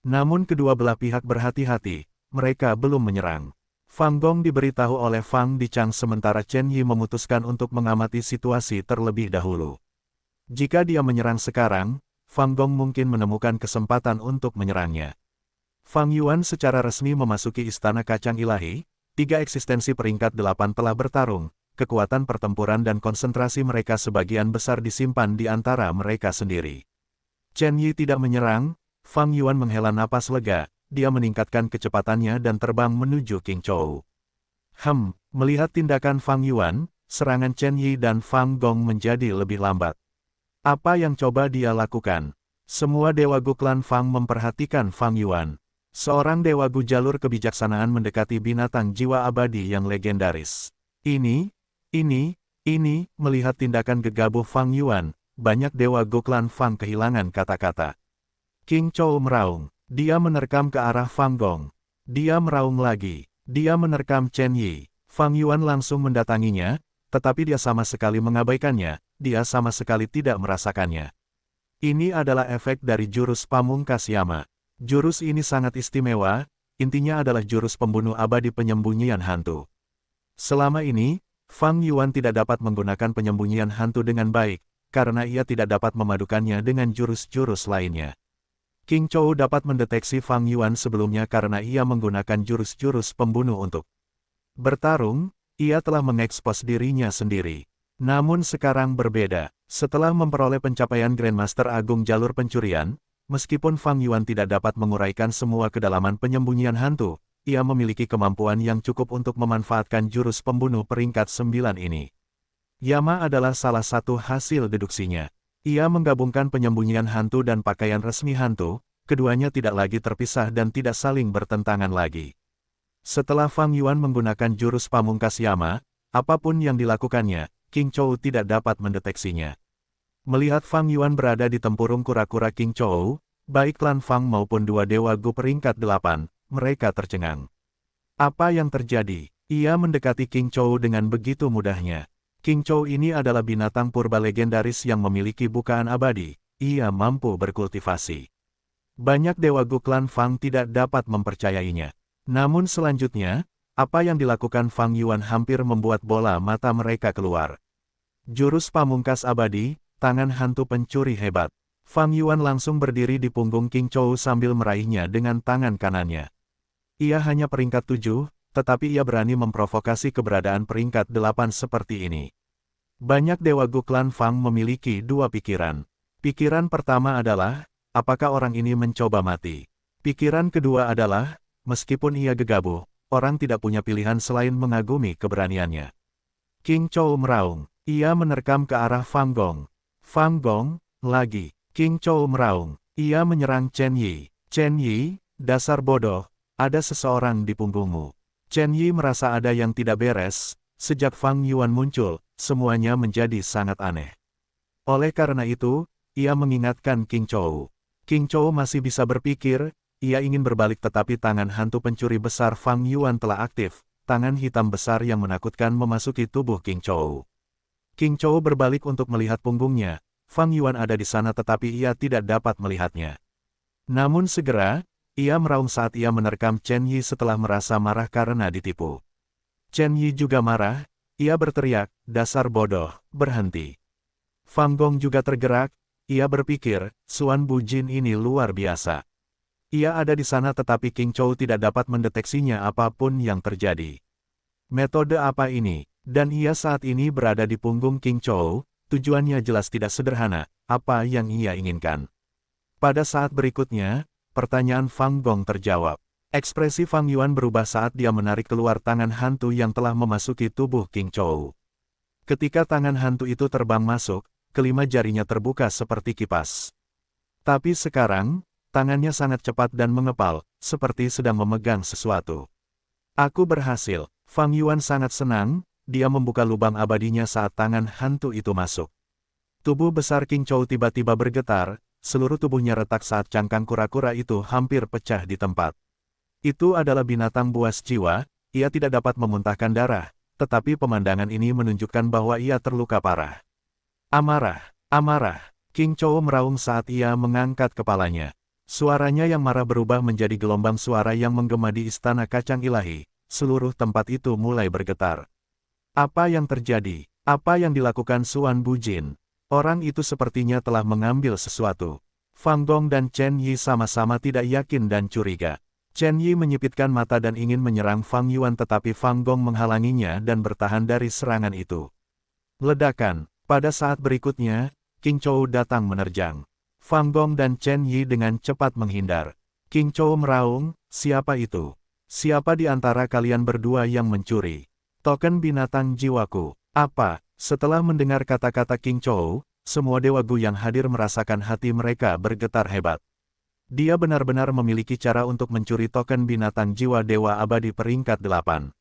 Namun kedua belah pihak berhati-hati, mereka belum menyerang. Fang Gong diberitahu oleh Fang Dicang sementara Chen Yi memutuskan untuk mengamati situasi terlebih dahulu. Jika dia menyerang sekarang, Fang Gong mungkin menemukan kesempatan untuk menyerangnya. Fang Yuan secara resmi memasuki Istana Kacang Ilahi, 3 eksistensi peringkat 8 telah bertarung, kekuatan pertempuran dan konsentrasi mereka sebagian besar disimpan di antara mereka sendiri. Chen Yi tidak menyerang, Fang Yuan menghela napas lega, dia meningkatkan kecepatannya dan terbang menuju King Chou. Melihat tindakan Fang Yuan, serangan Chen Yi dan Fang Gong menjadi lebih lambat. Apa yang coba dia lakukan? Semua Dewa Gu klan Fang memperhatikan Fang Yuan. Seorang Dewa Gu jalur kebijaksanaan mendekati binatang jiwa abadi yang legendaris. Ini, melihat tindakan gegabah Fang Yuan, banyak Dewa Gu klan Fang kehilangan kata-kata. King Chou meraung. Dia menerkam ke arah Fang Gong. Dia meraung lagi. Dia menerkam Chen Yi. Fang Yuan langsung mendatanginya, tetapi dia sama sekali mengabaikannya, dia sama sekali tidak merasakannya. Ini adalah efek dari jurus Pamungkas Yama. Jurus ini sangat istimewa, intinya adalah jurus pembunuh abadi penyembunyian hantu. Selama ini, Fang Yuan tidak dapat menggunakan penyembunyian hantu dengan baik, karena ia tidak dapat memadukannya dengan jurus-jurus lainnya. King Chou dapat mendeteksi Fang Yuan sebelumnya karena ia menggunakan jurus-jurus pembunuh untuk bertarung, ia telah mengekspos dirinya sendiri. Namun sekarang berbeda, setelah memperoleh pencapaian Grandmaster Agung jalur pencurian, meskipun Fang Yuan tidak dapat menguraikan semua kedalaman penyembunyian hantu, ia memiliki kemampuan yang cukup untuk memanfaatkan jurus pembunuh peringkat 9 ini. Yama adalah salah satu hasil deduksinya. Ia menggabungkan penyembunyian hantu dan pakaian resmi hantu, keduanya tidak lagi terpisah dan tidak saling bertentangan lagi. Setelah Fang Yuan menggunakan jurus Pamungkas Yama, apapun yang dilakukannya, King Chou tidak dapat mendeteksinya. Melihat Fang Yuan berada di tempurung kura-kura King Chou, baik klan Fang maupun 2 Dewa Gu peringkat 8, mereka tercengang. Apa yang terjadi? Ia mendekati King Chou dengan begitu mudahnya. King Chou ini adalah binatang purba legendaris yang memiliki bukaan abadi, ia mampu berkultivasi. Banyak Dewa Gu klan Fang tidak dapat mempercayainya. Namun selanjutnya, apa yang dilakukan Fang Yuan hampir membuat bola mata mereka keluar. Jurus Pamungkas Abadi, tangan hantu pencuri hebat. Fang Yuan langsung berdiri di punggung King Chou sambil meraihnya dengan tangan kanannya. Ia hanya peringkat 7, tetapi ia berani memprovokasi keberadaan peringkat 8 seperti ini. Banyak Dewa Gu klan Fang memiliki 2 pikiran. Pikiran pertama adalah, apakah orang ini mencoba mati? Pikiran kedua adalah, meskipun ia gegabah, orang tidak punya pilihan selain mengagumi keberaniannya. King Chou meraung. Ia menerkam ke arah Fang Gong. Fang Gong, lagi. King Chou meraung. Ia menyerang Chen Yi. Chen Yi, dasar bodoh, ada seseorang di punggungmu. Chen Yi merasa ada yang tidak beres, sejak Fang Yuan muncul, semuanya menjadi sangat aneh. Oleh karena itu, ia mengingatkan King Chou. King Chou masih bisa berpikir, ia ingin berbalik tetapi tangan hantu pencuri besar Fang Yuan telah aktif, tangan hitam besar yang menakutkan memasuki tubuh King Chou. King Chou berbalik untuk melihat punggungnya, Fang Yuan ada di sana tetapi ia tidak dapat melihatnya. Namun segera, ia meraung saat ia menerkam Chen Yi setelah merasa marah karena ditipu. Chen Yi juga marah, ia berteriak, dasar bodoh, berhenti. Fang Gong juga tergerak, ia berpikir, Suan Bu Jin ini luar biasa. Ia ada di sana tetapi King Chou tidak dapat mendeteksinya apapun yang terjadi. Metode apa ini? Dan ia saat ini berada di punggung King Chou, tujuannya jelas tidak sederhana, apa yang ia inginkan. Pada saat berikutnya, pertanyaan Fang Gong terjawab. Ekspresi Fang Yuan berubah saat dia menarik keluar tangan hantu yang telah memasuki tubuh King Chou. Ketika tangan hantu itu terbang masuk, kelima jarinya terbuka seperti kipas. Tapi sekarang, tangannya sangat cepat dan mengepal, seperti sedang memegang sesuatu. Aku berhasil. Fang Yuan sangat senang, dia membuka lubang abadinya saat tangan hantu itu masuk. Tubuh besar King Chou tiba-tiba bergetar, seluruh tubuhnya retak saat cangkang kura-kura itu hampir pecah di tempat. Itu adalah binatang buas jiwa, ia tidak dapat memuntahkan darah, tetapi pemandangan ini menunjukkan bahwa ia terluka parah. Amarah, amarah, King Chou meraung saat ia mengangkat kepalanya. Suaranya yang marah berubah menjadi gelombang suara yang menggema di Istana Kacang Ilahi, seluruh tempat itu mulai bergetar. Apa yang terjadi? Apa yang dilakukan Suan Bu Jin? Orang itu sepertinya telah mengambil sesuatu. Fang Gong dan Chen Yi sama-sama tidak yakin dan curiga. Chen Yi menyipitkan mata dan ingin menyerang Fang Yuan tetapi Fang Gong menghalanginya dan bertahan dari serangan itu. Ledakan. Pada saat berikutnya, King Chou datang menerjang. Fang Gong dan Chen Yi dengan cepat menghindar. King Chou meraung, "Siapa itu? Siapa di antara kalian berdua yang mencuri token binatang jiwaku?" Apa? Setelah mendengar kata-kata King Chou, semua Dewa Gu yang hadir merasakan hati mereka bergetar hebat. Dia benar-benar memiliki cara untuk mencuri token binatang jiwa Dewa Abadi peringkat 8.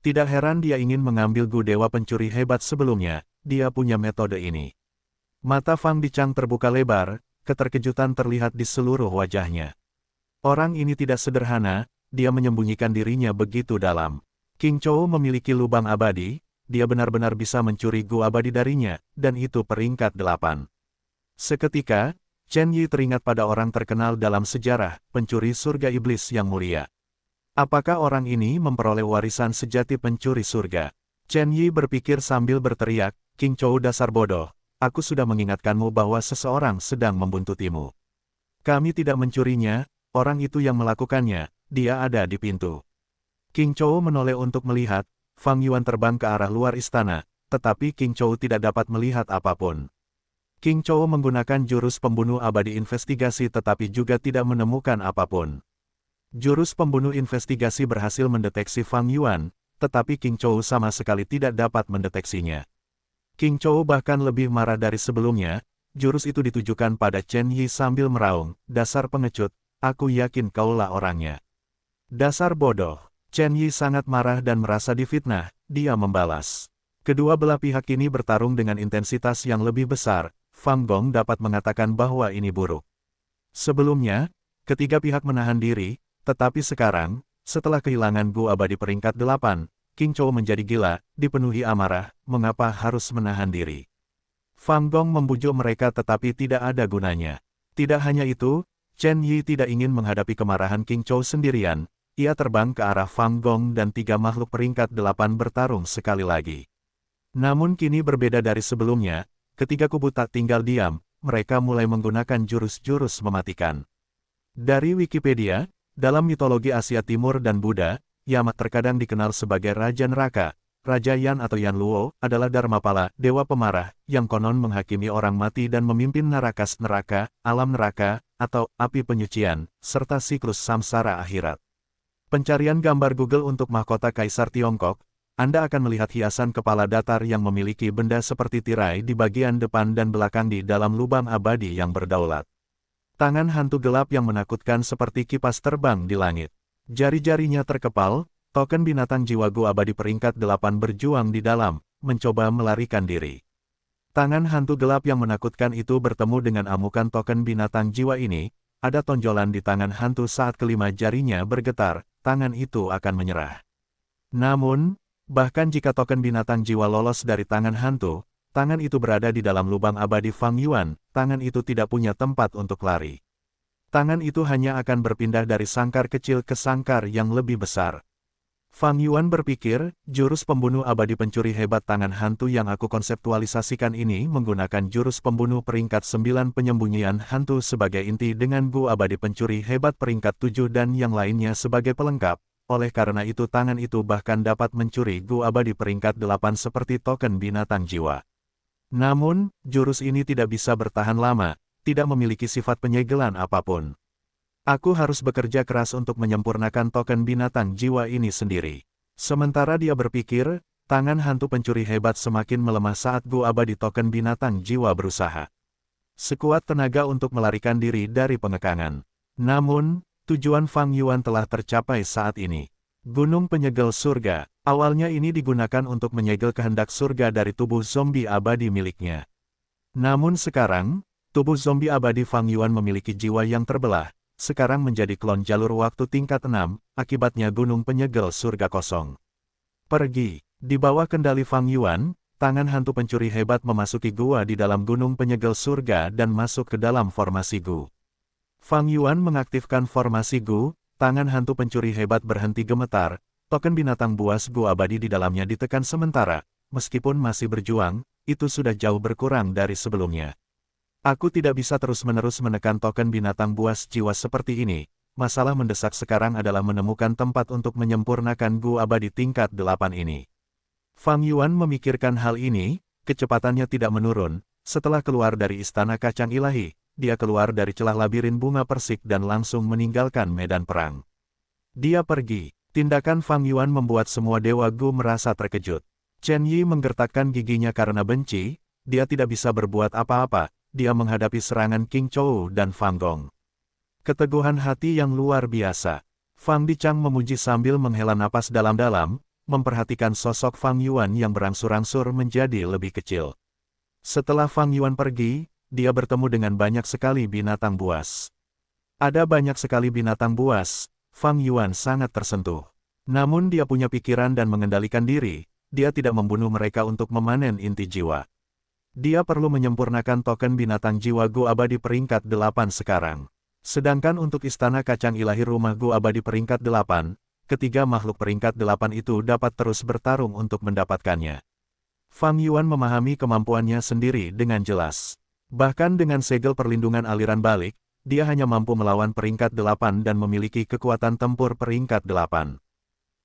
Tidak heran dia ingin mengambil Gu Dewa pencuri hebat sebelumnya, dia punya metode ini. Mata Fang Dichang terbuka lebar, keterkejutan terlihat di seluruh wajahnya. Orang ini tidak sederhana, dia menyembunyikan dirinya begitu dalam. King Chou memiliki lubang abadi, dia benar-benar bisa mencuri Gu abadi darinya, dan itu peringkat 8. Seketika, Chen Yi teringat pada orang terkenal dalam sejarah, pencuri surga iblis yang mulia. Apakah orang ini memperoleh warisan sejati pencuri surga? Chen Yi berpikir sambil berteriak, "King Chou dasar bodoh, aku sudah mengingatkanmu bahwa seseorang sedang membuntutimu. Kami tidak mencurinya, orang itu yang melakukannya, dia ada di pintu." King Chou menoleh untuk melihat, Fang Yuan terbang ke arah luar istana, tetapi King Chou tidak dapat melihat apapun. King Chou menggunakan jurus pembunuh abadi investigasi tetapi juga tidak menemukan apapun. Jurus pembunuh investigasi berhasil mendeteksi Fang Yuan, tetapi King Chou sama sekali tidak dapat mendeteksinya. King Chou bahkan lebih marah dari sebelumnya, jurus itu ditujukan pada Chen Yi sambil meraung, "Dasar pengecut, aku yakin kaulah orangnya." "Dasar bodoh." Chen Yi sangat marah dan merasa difitnah, dia membalas. Kedua belah pihak ini bertarung dengan intensitas yang lebih besar, Fang Gong dapat mengatakan bahwa ini buruk. Sebelumnya, ketiga pihak menahan diri, tetapi sekarang, setelah kehilangan Gu abadi peringkat 8, King Chou menjadi gila, dipenuhi amarah, mengapa harus menahan diri. Fang Gong membujuk mereka tetapi tidak ada gunanya. Tidak hanya itu, Chen Yi tidak ingin menghadapi kemarahan King Chou sendirian, ia terbang ke arah Fang Gong dan tiga makhluk peringkat 8 bertarung sekali lagi. Namun kini berbeda dari sebelumnya, ketiga kubu tak tinggal diam, mereka mulai menggunakan jurus-jurus mematikan. Dari Wikipedia, dalam mitologi Asia Timur dan Buddha, Yama terkadang dikenal sebagai Raja Neraka. Raja Yan atau Yan Luo adalah Dharmapala, dewa pemarah, yang konon menghakimi orang mati dan memimpin narakas neraka, alam neraka, atau api penyucian, serta siklus samsara akhirat. Pencarian gambar Google untuk mahkota Kaisar Tiongkok, Anda akan melihat hiasan kepala datar yang memiliki benda seperti tirai di bagian depan dan belakang di dalam lubang abadi yang berdaulat. Tangan hantu gelap yang menakutkan seperti kipas terbang di langit. Jari-jarinya terkepal, token binatang jiwa Gu abadi peringkat 8 berjuang di dalam, mencoba melarikan diri. Tangan hantu gelap yang menakutkan itu bertemu dengan amukan token binatang jiwa ini, ada tonjolan di tangan hantu saat kelima jarinya bergetar, tangan itu akan menyerah. Namun, bahkan jika token binatang jiwa lolos dari tangan hantu, tangan itu berada di dalam lubang abadi Fang Yuan, tangan itu tidak punya tempat untuk lari. Tangan itu hanya akan berpindah dari sangkar kecil ke sangkar yang lebih besar. Fang Yuan berpikir, jurus pembunuh abadi pencuri hebat tangan hantu yang aku konseptualisasikan ini menggunakan jurus pembunuh peringkat 9 penyembunyian hantu sebagai inti dengan Gu abadi pencuri hebat peringkat 7 dan yang lainnya sebagai pelengkap. Oleh karena itu tangan itu bahkan dapat mencuri Gu abadi peringkat 8 seperti token binatang jiwa. Namun, jurus ini tidak bisa bertahan lama, tidak memiliki sifat penyegelan apapun. Aku harus bekerja keras untuk menyempurnakan token binatang jiwa ini sendiri. Sementara dia berpikir, tangan hantu pencuri hebat semakin melemah saat Gu abadi token binatang jiwa berusaha sekuat tenaga untuk melarikan diri dari pengekangan. Namun, tujuan Fang Yuan telah tercapai saat ini. Gunung Penyegel Surga, awalnya ini digunakan untuk menyegel kehendak surga dari tubuh zombie abadi miliknya. Namun sekarang, tubuh zombie abadi Fang Yuan memiliki jiwa yang terbelah, sekarang menjadi klon jalur waktu tingkat 6, akibatnya Gunung Penyegel Surga kosong. Pergi. Di bawah kendali Fang Yuan, tangan hantu pencuri hebat memasuki gua di dalam Gunung Penyegel Surga dan masuk ke dalam formasi Gu. Fang Yuan mengaktifkan formasi Gu, tangan hantu pencuri hebat berhenti gemetar, token binatang buas Gu abadi di dalamnya ditekan sementara, meskipun masih berjuang, itu sudah jauh berkurang dari sebelumnya. Aku tidak bisa terus-menerus menekan token binatang buas jiwa seperti ini, masalah mendesak sekarang adalah menemukan tempat untuk menyempurnakan Gu abadi tingkat 8 ini. Fang Yuan memikirkan hal ini, kecepatannya tidak menurun. Setelah keluar dari Istana Kacang Ilahi, dia keluar dari celah labirin bunga persik dan langsung meninggalkan medan perang. Dia pergi. Tindakan Fang Yuan membuat semua dewa Gu merasa terkejut. Chen Yi menggertakkan giginya karena benci, dia tidak bisa berbuat apa-apa, dia menghadapi serangan King Chou dan Fang Gong. Keteguhan hati yang luar biasa. Fang Dichang memuji sambil menghela napas dalam-dalam, memperhatikan sosok Fang Yuan yang berangsur-angsur menjadi lebih kecil. Setelah Fang Yuan pergi, dia bertemu dengan banyak sekali binatang buas. Ada banyak sekali binatang buas, Fang Yuan sangat tersentuh. Namun dia punya pikiran dan mengendalikan diri, dia tidak membunuh mereka untuk memanen inti jiwa. Dia perlu menyempurnakan token binatang jiwa Gu abadi peringkat 8 sekarang. Sedangkan untuk Istana Kacang Ilahi Rumah Gu abadi peringkat 8, ketiga makhluk peringkat 8 itu dapat terus bertarung untuk mendapatkannya. Fang Yuan memahami kemampuannya sendiri dengan jelas. Bahkan dengan segel perlindungan aliran balik, dia hanya mampu melawan peringkat 8 dan memiliki kekuatan tempur peringkat 8.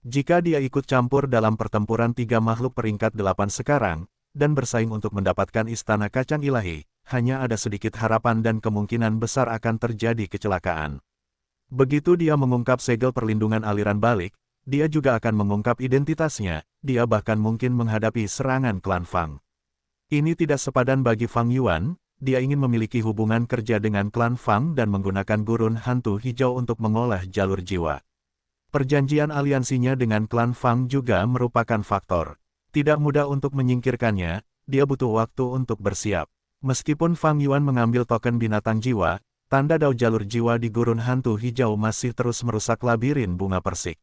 Jika dia ikut campur dalam pertempuran tiga makhluk peringkat 8 sekarang, dan bersaing untuk mendapatkan Istana Kacang Ilahi, hanya ada sedikit harapan dan kemungkinan besar akan terjadi kecelakaan. Begitu dia mengungkap segel perlindungan aliran balik, dia juga akan mengungkap identitasnya, dia bahkan mungkin menghadapi serangan klan Fang. Ini tidak sepadan bagi Fang Yuan, dia ingin memiliki hubungan kerja dengan klan Fang dan menggunakan gurun hantu hijau untuk mengolah jalur jiwa. Perjanjian aliansinya dengan klan Fang juga merupakan faktor. Tidak mudah untuk menyingkirkannya, dia butuh waktu untuk bersiap. Meskipun Fang Yuan mengambil token binatang jiwa, tanda dao jalur jiwa di gurun hantu hijau masih terus merusak labirin bunga persik.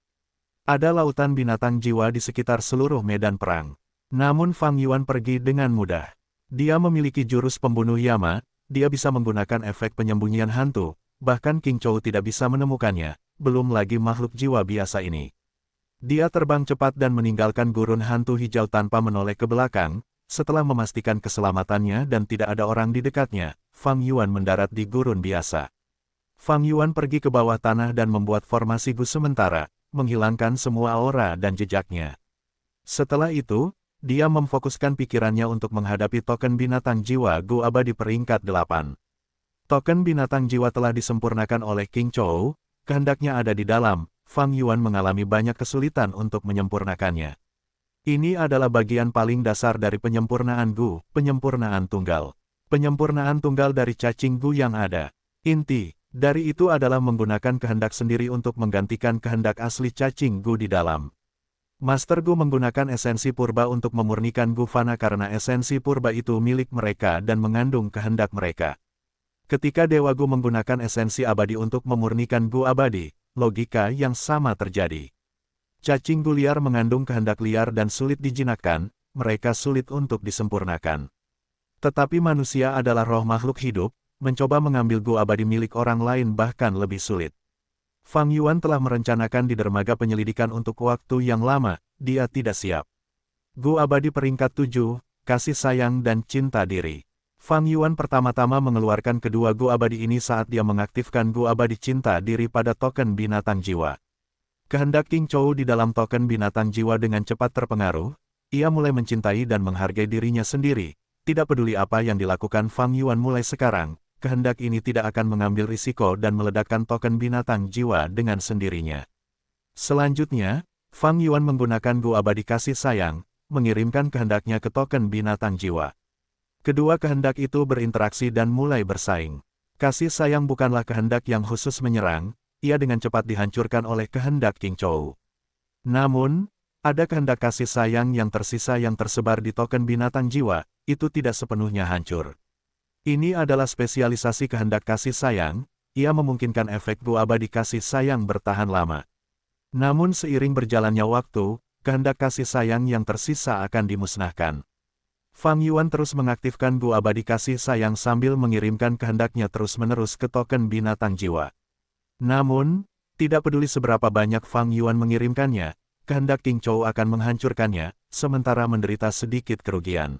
Ada lautan binatang jiwa di sekitar seluruh medan perang. Namun Fang Yuan pergi dengan mudah. Dia memiliki jurus pembunuh Yama, dia bisa menggunakan efek penyembunyian hantu, bahkan King Chou tidak bisa menemukannya, belum lagi makhluk jiwa biasa ini. Dia terbang cepat dan meninggalkan gurun hantu hijau tanpa menoleh ke belakang. Setelah memastikan keselamatannya dan tidak ada orang di dekatnya, Fang Yuan mendarat di gurun biasa. Fang Yuan pergi ke bawah tanah dan membuat formasi Gu sementara, menghilangkan semua aura dan jejaknya. Setelah itu, dia memfokuskan pikirannya untuk menghadapi token binatang jiwa Gu abadi peringkat 8. Token binatang jiwa telah disempurnakan oleh King Chou, kehendaknya ada di dalam. Fang Yuan mengalami banyak kesulitan untuk menyempurnakannya. Ini adalah bagian paling dasar dari penyempurnaan Gu, penyempurnaan tunggal. Penyempurnaan tunggal dari cacing Gu yang ada. Inti dari itu adalah menggunakan kehendak sendiri untuk menggantikan kehendak asli cacing Gu di dalam. Master Gu menggunakan esensi purba untuk memurnikan Gu fana karena esensi purba itu milik mereka dan mengandung kehendak mereka. Ketika Dewa Gu menggunakan esensi abadi untuk memurnikan Gu abadi, logika yang sama terjadi. Cacing Gu liar mengandung kehendak liar dan sulit dijinakkan, mereka sulit untuk disempurnakan. Tetapi manusia adalah roh makhluk hidup, mencoba mengambil Gu abadi milik orang lain bahkan lebih sulit. Fang Yuan telah merencanakan di dermaga penyelidikan untuk waktu yang lama, dia tidak siap. Gu abadi peringkat 7, kasih sayang dan cinta diri. Fang Yuan pertama-tama mengeluarkan kedua Gu abadi ini saat dia mengaktifkan Gu abadi cinta diri pada token binatang jiwa. Kehendak King Chou di dalam token binatang jiwa dengan cepat terpengaruh, ia mulai mencintai dan menghargai dirinya sendiri. Tidak peduli apa yang dilakukan Fang Yuan mulai sekarang, kehendak ini tidak akan mengambil risiko dan meledakkan token binatang jiwa dengan sendirinya. Selanjutnya, Fang Yuan menggunakan Gu abadi kasih sayang, mengirimkan kehendaknya ke token binatang jiwa. Kedua kehendak itu berinteraksi dan mulai bersaing. Kasih sayang bukanlah kehendak yang khusus menyerang, ia dengan cepat dihancurkan oleh kehendak King Chou. Namun, ada kehendak kasih sayang yang tersisa yang tersebar di token binatang jiwa, itu tidak sepenuhnya hancur. Ini adalah spesialisasi kehendak kasih sayang, ia memungkinkan efek Gu abadi kasih sayang bertahan lama. Namun seiring berjalannya waktu, kehendak kasih sayang yang tersisa akan dimusnahkan. Fang Yuan terus mengaktifkan Gu abadi kasih sayang sambil mengirimkan kehendaknya terus-menerus ke token binatang jiwa. Namun, tidak peduli seberapa banyak Fang Yuan mengirimkannya, kehendak King Chou akan menghancurkannya, sementara menderita sedikit kerugian.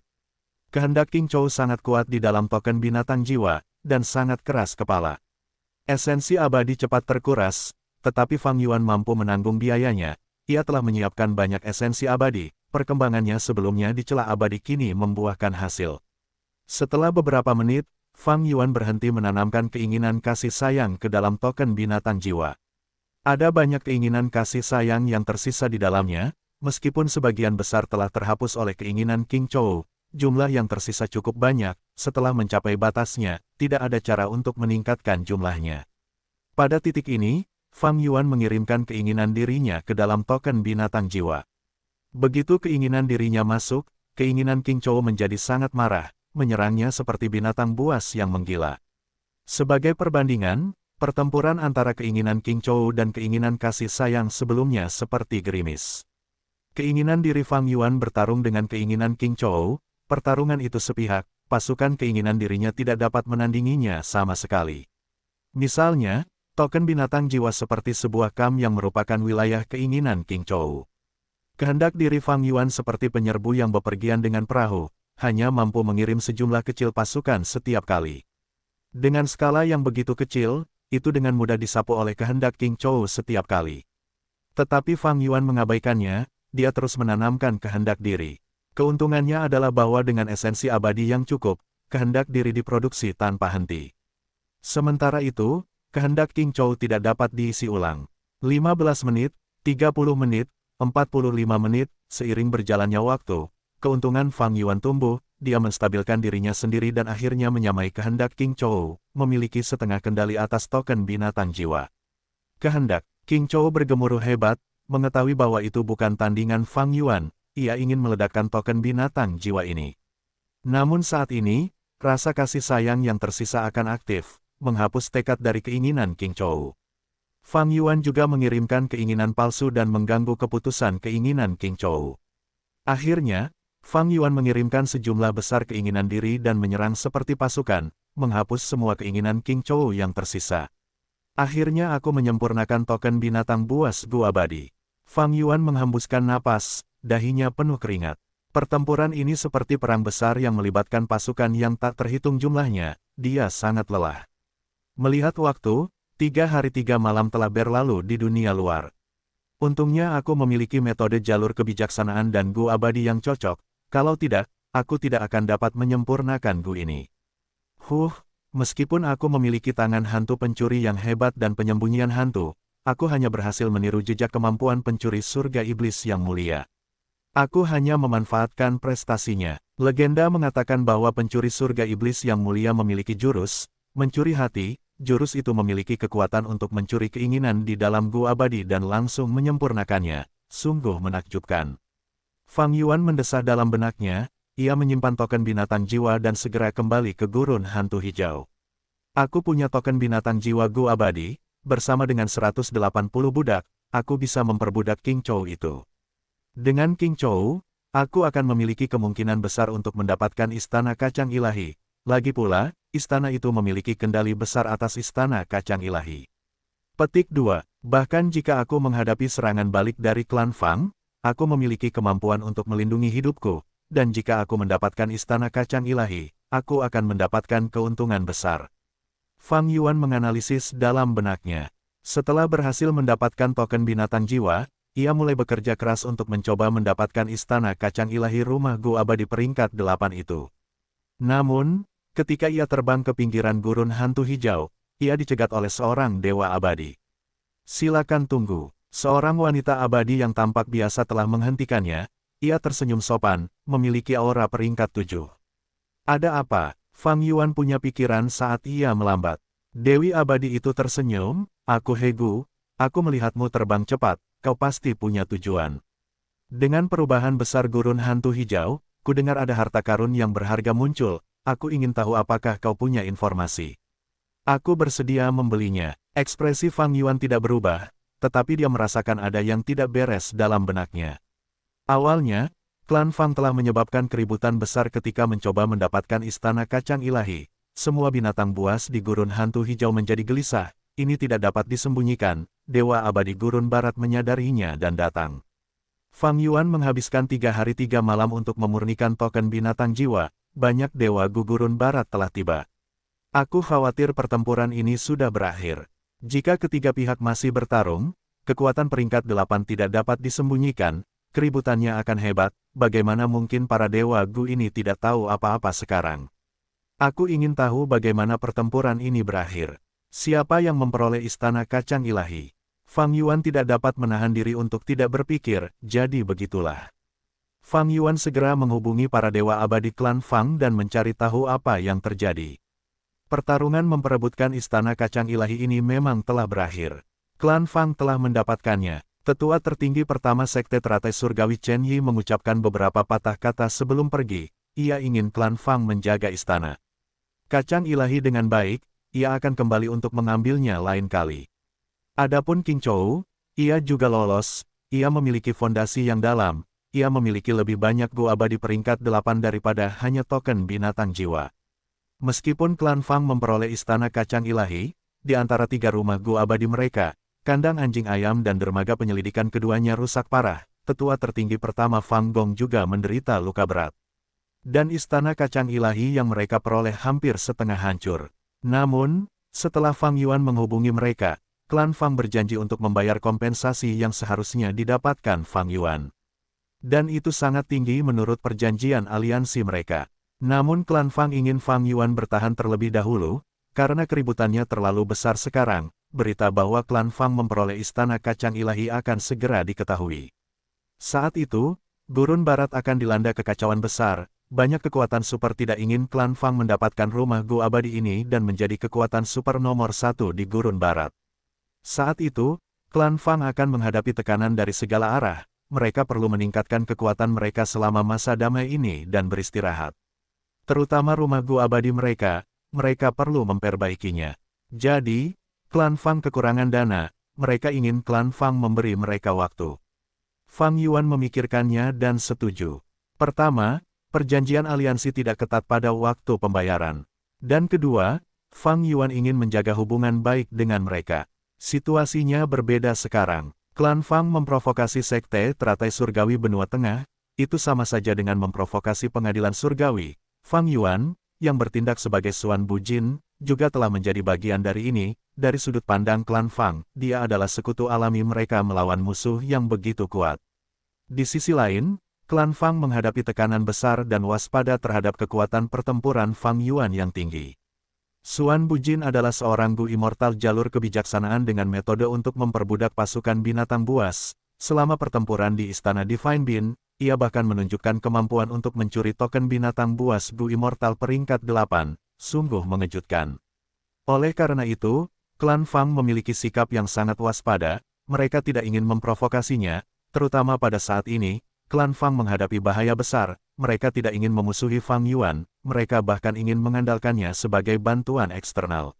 Kehendak King Chou sangat kuat di dalam token binatang jiwa, dan sangat keras kepala. Esensi abadi cepat terkuras, tetapi Fang Yuan mampu menanggung biayanya. Ia telah menyiapkan banyak esensi abadi, perkembangannya sebelumnya di celah abadi kini membuahkan hasil. Setelah beberapa menit, Fang Yuan berhenti menanamkan keinginan kasih sayang ke dalam token binatang jiwa. Ada banyak keinginan kasih sayang yang tersisa di dalamnya, meskipun sebagian besar telah terhapus oleh keinginan King Chou. Jumlah yang tersisa cukup banyak, setelah mencapai batasnya, tidak ada cara untuk meningkatkan jumlahnya. Pada titik ini, Fang Yuan mengirimkan keinginan dirinya ke dalam token binatang jiwa. Begitu keinginan dirinya masuk, keinginan King Chou menjadi sangat marah, menyerangnya seperti binatang buas yang menggila. Sebagai perbandingan, pertempuran antara keinginan King Chou dan keinginan kasih sayang sebelumnya seperti gerimis. Keinginan diri Fang Yuan bertarung dengan keinginan King Chou, pertarungan itu sepihak, pasukan keinginan dirinya tidak dapat menandinginya sama sekali. Misalnya, token binatang jiwa seperti sebuah kam yang merupakan wilayah keinginan King Chou. Kehendak diri Fang Yuan seperti penyerbu yang bepergian dengan perahu, hanya mampu mengirim sejumlah kecil pasukan setiap kali. Dengan skala yang begitu kecil, itu dengan mudah disapu oleh kehendak King Chou setiap kali. Tetapi Fang Yuan mengabaikannya, dia terus menanamkan kehendak diri. Keuntungannya adalah bahwa dengan esensi abadi yang cukup, kehendak diri diproduksi tanpa henti. Sementara itu, kehendak King Chou tidak dapat diisi ulang. 15 menit, 30 menit, 45 menit, seiring berjalannya waktu, keuntungan Fang Yuan tumbuh, dia menstabilkan dirinya sendiri dan akhirnya menyamai kehendak King Chou, memiliki setengah kendali atas token binatang jiwa. Kehendak King Chou bergemuruh hebat, mengetahui bahwa itu bukan tandingan Fang Yuan, ia ingin meledakkan token binatang jiwa ini. Namun saat ini, rasa kasih sayang yang tersisa akan aktif, menghapus tekad dari keinginan King Chou. Fang Yuan juga mengirimkan keinginan palsu dan mengganggu keputusan keinginan King Chou. Akhirnya, Fang Yuan mengirimkan sejumlah besar keinginan diri dan menyerang seperti pasukan, menghapus semua keinginan King Chou yang tersisa. Akhirnya aku menyempurnakan token binatang buas gua abadi. Fang Yuan menghembuskan napas, dahinya penuh keringat. Pertempuran ini seperti perang besar yang melibatkan pasukan yang tak terhitung jumlahnya, dia sangat lelah. Melihat waktu, 3 hari 3 malam telah berlalu di dunia luar. Untungnya aku memiliki metode jalur kebijaksanaan dan Gu abadi yang cocok, kalau tidak, aku tidak akan dapat menyempurnakan Gu ini. Meskipun aku memiliki tangan hantu pencuri yang hebat dan penyembunyian hantu, aku hanya berhasil meniru jejak kemampuan pencuri surga iblis yang mulia. Aku hanya memanfaatkan prestasinya. Legenda mengatakan bahwa pencuri surga iblis yang mulia memiliki jurus, mencuri hati. Jurus itu memiliki kekuatan untuk mencuri keinginan di dalam Gu abadi dan langsung menyempurnakannya. Sungguh menakjubkan. Fang Yuan mendesah dalam benaknya, ia menyimpan token binatang jiwa dan segera kembali ke gurun hantu hijau. Aku punya token binatang jiwa Gu abadi, bersama dengan 180 budak, aku bisa memperbudak King Chou itu. Dengan King Chou, aku akan memiliki kemungkinan besar untuk mendapatkan istana kacang ilahi. Lagi pula, istana itu memiliki kendali besar atas istana kacang ilahi. Petik 2. Bahkan jika aku menghadapi serangan balik dari klan Fang, aku memiliki kemampuan untuk melindungi hidupku, dan jika aku mendapatkan istana kacang ilahi, aku akan mendapatkan keuntungan besar. Fang Yuan menganalisis dalam benaknya. Setelah berhasil mendapatkan token binatang jiwa, ia mulai bekerja keras untuk mencoba mendapatkan istana kacang ilahi rumah Gu abadi peringkat 8 itu. Namun, ketika ia terbang ke pinggiran gurun hantu hijau, ia dicegat oleh seorang dewa abadi. Silakan tunggu. Seorang wanita abadi yang tampak biasa telah menghentikannya. Ia tersenyum sopan, memiliki aura peringkat 7. Ada apa? Fang Yuan punya pikiran saat ia melambat. Dewi abadi itu tersenyum, aku Hegu, aku melihatmu terbang cepat, kau pasti punya tujuan. Dengan perubahan besar gurun hantu hijau, ku dengar ada harta karun yang berharga muncul. Aku ingin tahu apakah kau punya informasi. Aku bersedia membelinya. Ekspresi Fang Yuan tidak berubah, tetapi dia merasakan ada yang tidak beres dalam benaknya. Awalnya, klan Fang telah menyebabkan keributan besar ketika mencoba mendapatkan istana kacang ilahi. Semua binatang buas di gurun hantu hijau menjadi gelisah. Ini tidak dapat disembunyikan. Dewa abadi gurun barat menyadarinya dan datang. Fang Yuan menghabiskan 3 hari 3 malam untuk memurnikan token binatang jiwa. Banyak dewa gugurun barat telah tiba. Aku khawatir pertempuran ini sudah berakhir. Jika ketiga pihak masih bertarung, kekuatan peringkat 8 tidak dapat disembunyikan, keributannya akan hebat, bagaimana mungkin para dewa Gu ini tidak tahu apa-apa sekarang. Aku ingin tahu bagaimana pertempuran ini berakhir. Siapa yang memperoleh istana kacang ilahi? Fang Yuan tidak dapat menahan diri untuk tidak berpikir, jadi begitulah. Fang Yuan segera menghubungi para dewa abadi klan Fang dan mencari tahu apa yang terjadi. Pertarungan memperebutkan istana kacang ilahi ini memang telah berakhir. Klan Fang telah mendapatkannya. Tetua tertinggi pertama Sekte Teratai Surgawi Chen Yi mengucapkan beberapa patah kata sebelum pergi. Ia ingin klan Fang menjaga istana kacang ilahi dengan baik, ia akan kembali untuk mengambilnya lain kali. Adapun King Chou, ia juga lolos, ia memiliki fondasi yang dalam, ia memiliki lebih banyak Gu abadi peringkat 8 daripada hanya token binatang jiwa. Meskipun klan Fang memperoleh istana kacang ilahi, di antara 3 rumah Gu abadi mereka, kandang anjing ayam dan dermaga penyelidikan keduanya rusak parah, tetua tertinggi pertama Fang Gong juga menderita luka berat. Dan istana kacang ilahi yang mereka peroleh hampir setengah hancur. Namun, setelah Fang Yuan menghubungi mereka, klan Fang berjanji untuk membayar kompensasi yang seharusnya didapatkan Fang Yuan. Dan itu sangat tinggi menurut perjanjian aliansi mereka. Namun klan Fang ingin Fang Yuan bertahan terlebih dahulu, karena keributannya terlalu besar sekarang, berita bahwa klan Fang memperoleh istana kacang ilahi akan segera diketahui. Saat itu, Gurun Barat akan dilanda kekacauan besar, banyak kekuatan super tidak ingin klan Fang mendapatkan rumah Gu abadi ini dan menjadi kekuatan super nomor 1 di Gurun Barat. Saat itu, klan Fang akan menghadapi tekanan dari segala arah, mereka perlu meningkatkan kekuatan mereka selama masa damai ini dan beristirahat. Terutama rumah Gu abadi mereka perlu memperbaikinya. Jadi, klan Fang kekurangan dana, mereka ingin klan Fang memberi mereka waktu. Fang Yuan memikirkannya dan setuju. Pertama, perjanjian aliansi tidak ketat pada waktu pembayaran. Dan kedua, Fang Yuan ingin menjaga hubungan baik dengan mereka. Situasinya berbeda sekarang. Klan Fang memprovokasi Sekte Teratai Surgawi Benua Tengah, itu sama saja dengan memprovokasi pengadilan surgawi. Fang Yuan, yang bertindak sebagai Suan Bujin, juga telah menjadi bagian dari ini. Dari sudut pandang klan Fang, dia adalah sekutu alami mereka melawan musuh yang begitu kuat. Di sisi lain, klan Fang menghadapi tekanan besar dan waspada terhadap kekuatan pertempuran Fang Yuan yang tinggi. Suan Bujin adalah seorang Gu immortal jalur kebijaksanaan dengan metode untuk memperbudak pasukan binatang buas. Selama pertempuran di Istana Divine Bean, ia bahkan menunjukkan kemampuan untuk mencuri token binatang buas Gu immortal peringkat 8, sungguh mengejutkan. Oleh karena itu, klan Fang memiliki sikap yang sangat waspada, mereka tidak ingin memprovokasinya, terutama pada saat ini, klan Fang menghadapi bahaya besar, mereka tidak ingin memusuhi Fang Yuan, mereka bahkan ingin mengandalkannya sebagai bantuan eksternal.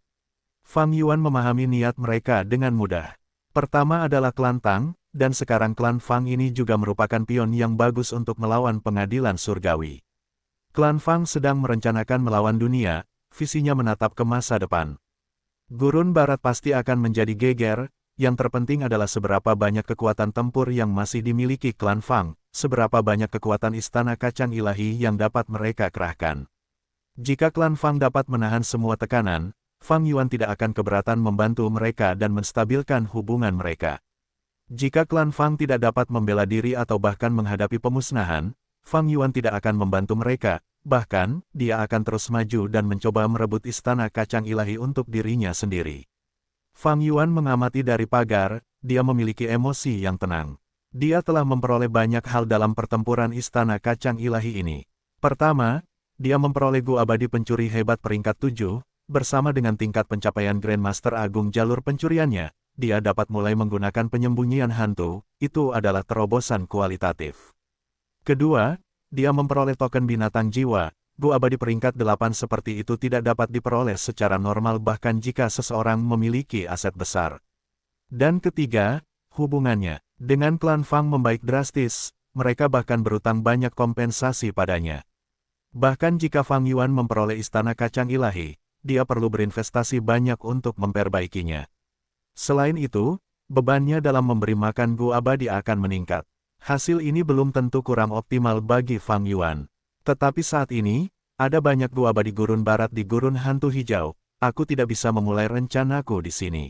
Fang Yuan memahami niat mereka dengan mudah. Pertama adalah klan Tang, dan sekarang klan Fang ini juga merupakan pion yang bagus untuk melawan pengadilan surgawi. Klan Fang sedang merencanakan melawan dunia, visinya menatap ke masa depan. Gurun Barat pasti akan menjadi geger, yang terpenting adalah seberapa banyak kekuatan tempur yang masih dimiliki klan Fang, seberapa banyak kekuatan istana kacang ilahi yang dapat mereka kerahkan. Jika klan Fang dapat menahan semua tekanan, Fang Yuan tidak akan keberatan membantu mereka dan menstabilkan hubungan mereka. Jika klan Fang tidak dapat membela diri atau bahkan menghadapi pemusnahan, Fang Yuan tidak akan membantu mereka, bahkan, dia akan terus maju dan mencoba merebut istana kacang ilahi untuk dirinya sendiri. Fang Yuan mengamati dari pagar, dia memiliki emosi yang tenang. Dia telah memperoleh banyak hal dalam pertempuran istana kacang ilahi ini. Pertama, dia memperoleh Gu abadi pencuri hebat peringkat 7, bersama dengan tingkat pencapaian Grandmaster Agung jalur pencuriannya. Dia dapat mulai menggunakan penyembunyian hantu, itu adalah terobosan kualitatif. Kedua, dia memperoleh token binatang jiwa, Gu abadi peringkat 8 seperti itu tidak dapat diperoleh secara normal bahkan jika seseorang memiliki aset besar. Dan ketiga, hubungannya dengan klan Fang membaik drastis, mereka bahkan berutang banyak kompensasi padanya. Bahkan jika Fang Yuan memperoleh istana kacang ilahi, dia perlu berinvestasi banyak untuk memperbaikinya. Selain itu, bebannya dalam memberi makan Gu abadi akan meningkat. Hasil ini belum tentu kurang optimal bagi Fang Yuan. Tetapi saat ini, ada banyak Gu abadi Gurun Barat di Gurun Hantu Hijau, aku tidak bisa memulai rencanaku di sini.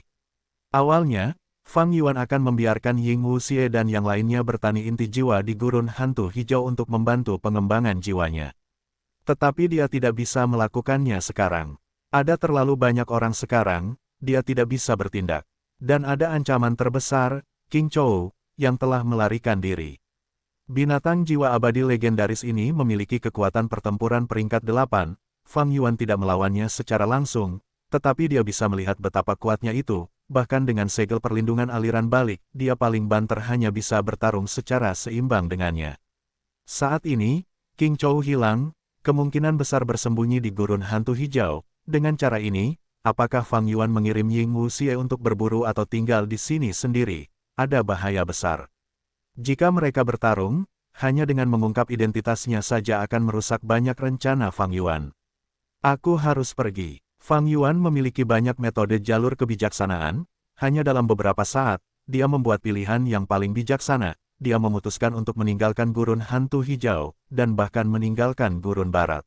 Awalnya, Fang Yuan akan membiarkan Ying Wuxie dan yang lainnya bertani inti jiwa di gurun hantu hijau untuk membantu pengembangan jiwanya. Tetapi dia tidak bisa melakukannya sekarang. Ada terlalu banyak orang sekarang, dia tidak bisa bertindak. Dan ada ancaman terbesar, King Chou, yang telah melarikan diri. Binatang jiwa abadi legendaris ini memiliki kekuatan pertempuran peringkat 8, Fang Yuan tidak melawannya secara langsung, tetapi dia bisa melihat betapa kuatnya itu. Bahkan dengan segel perlindungan aliran balik, dia paling banter hanya bisa bertarung secara seimbang dengannya. Saat ini, King Chou hilang, kemungkinan besar bersembunyi di gurun hantu hijau. Dengan cara ini, apakah Fang Yuan mengirim Ying Wuxie untuk berburu atau tinggal di sini sendiri? Ada bahaya besar. Jika mereka bertarung, hanya dengan mengungkap identitasnya saja akan merusak banyak rencana Fang Yuan. Aku harus pergi. Fang Yuan memiliki banyak metode jalur kebijaksanaan, hanya dalam beberapa saat, dia membuat pilihan yang paling bijaksana, dia memutuskan untuk meninggalkan gurun hantu hijau, dan bahkan meninggalkan gurun barat.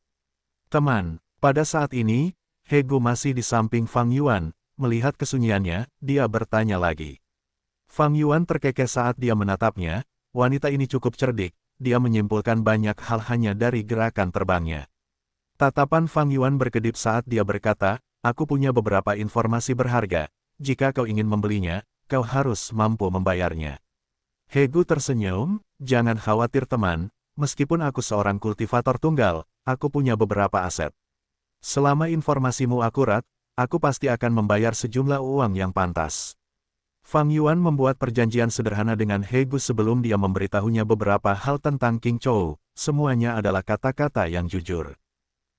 Teman, pada saat ini, He Gu masih di samping Fang Yuan, melihat kesunyiannya, dia bertanya lagi. Fang Yuan terkekeh saat dia menatapnya, wanita ini cukup cerdik, dia menyimpulkan banyak hal hanya dari gerakan terbangnya. Tatapan Fang Yuan berkedip saat dia berkata, aku punya beberapa informasi berharga, jika kau ingin membelinya, kau harus mampu membayarnya. He Gu tersenyum, jangan khawatir teman, meskipun aku seorang kultivator tunggal, aku punya beberapa aset. Selama informasimu akurat, aku pasti akan membayar sejumlah uang yang pantas. Fang Yuan membuat perjanjian sederhana dengan He Gu sebelum dia memberitahunya beberapa hal tentang King Chou, semuanya adalah kata-kata yang jujur.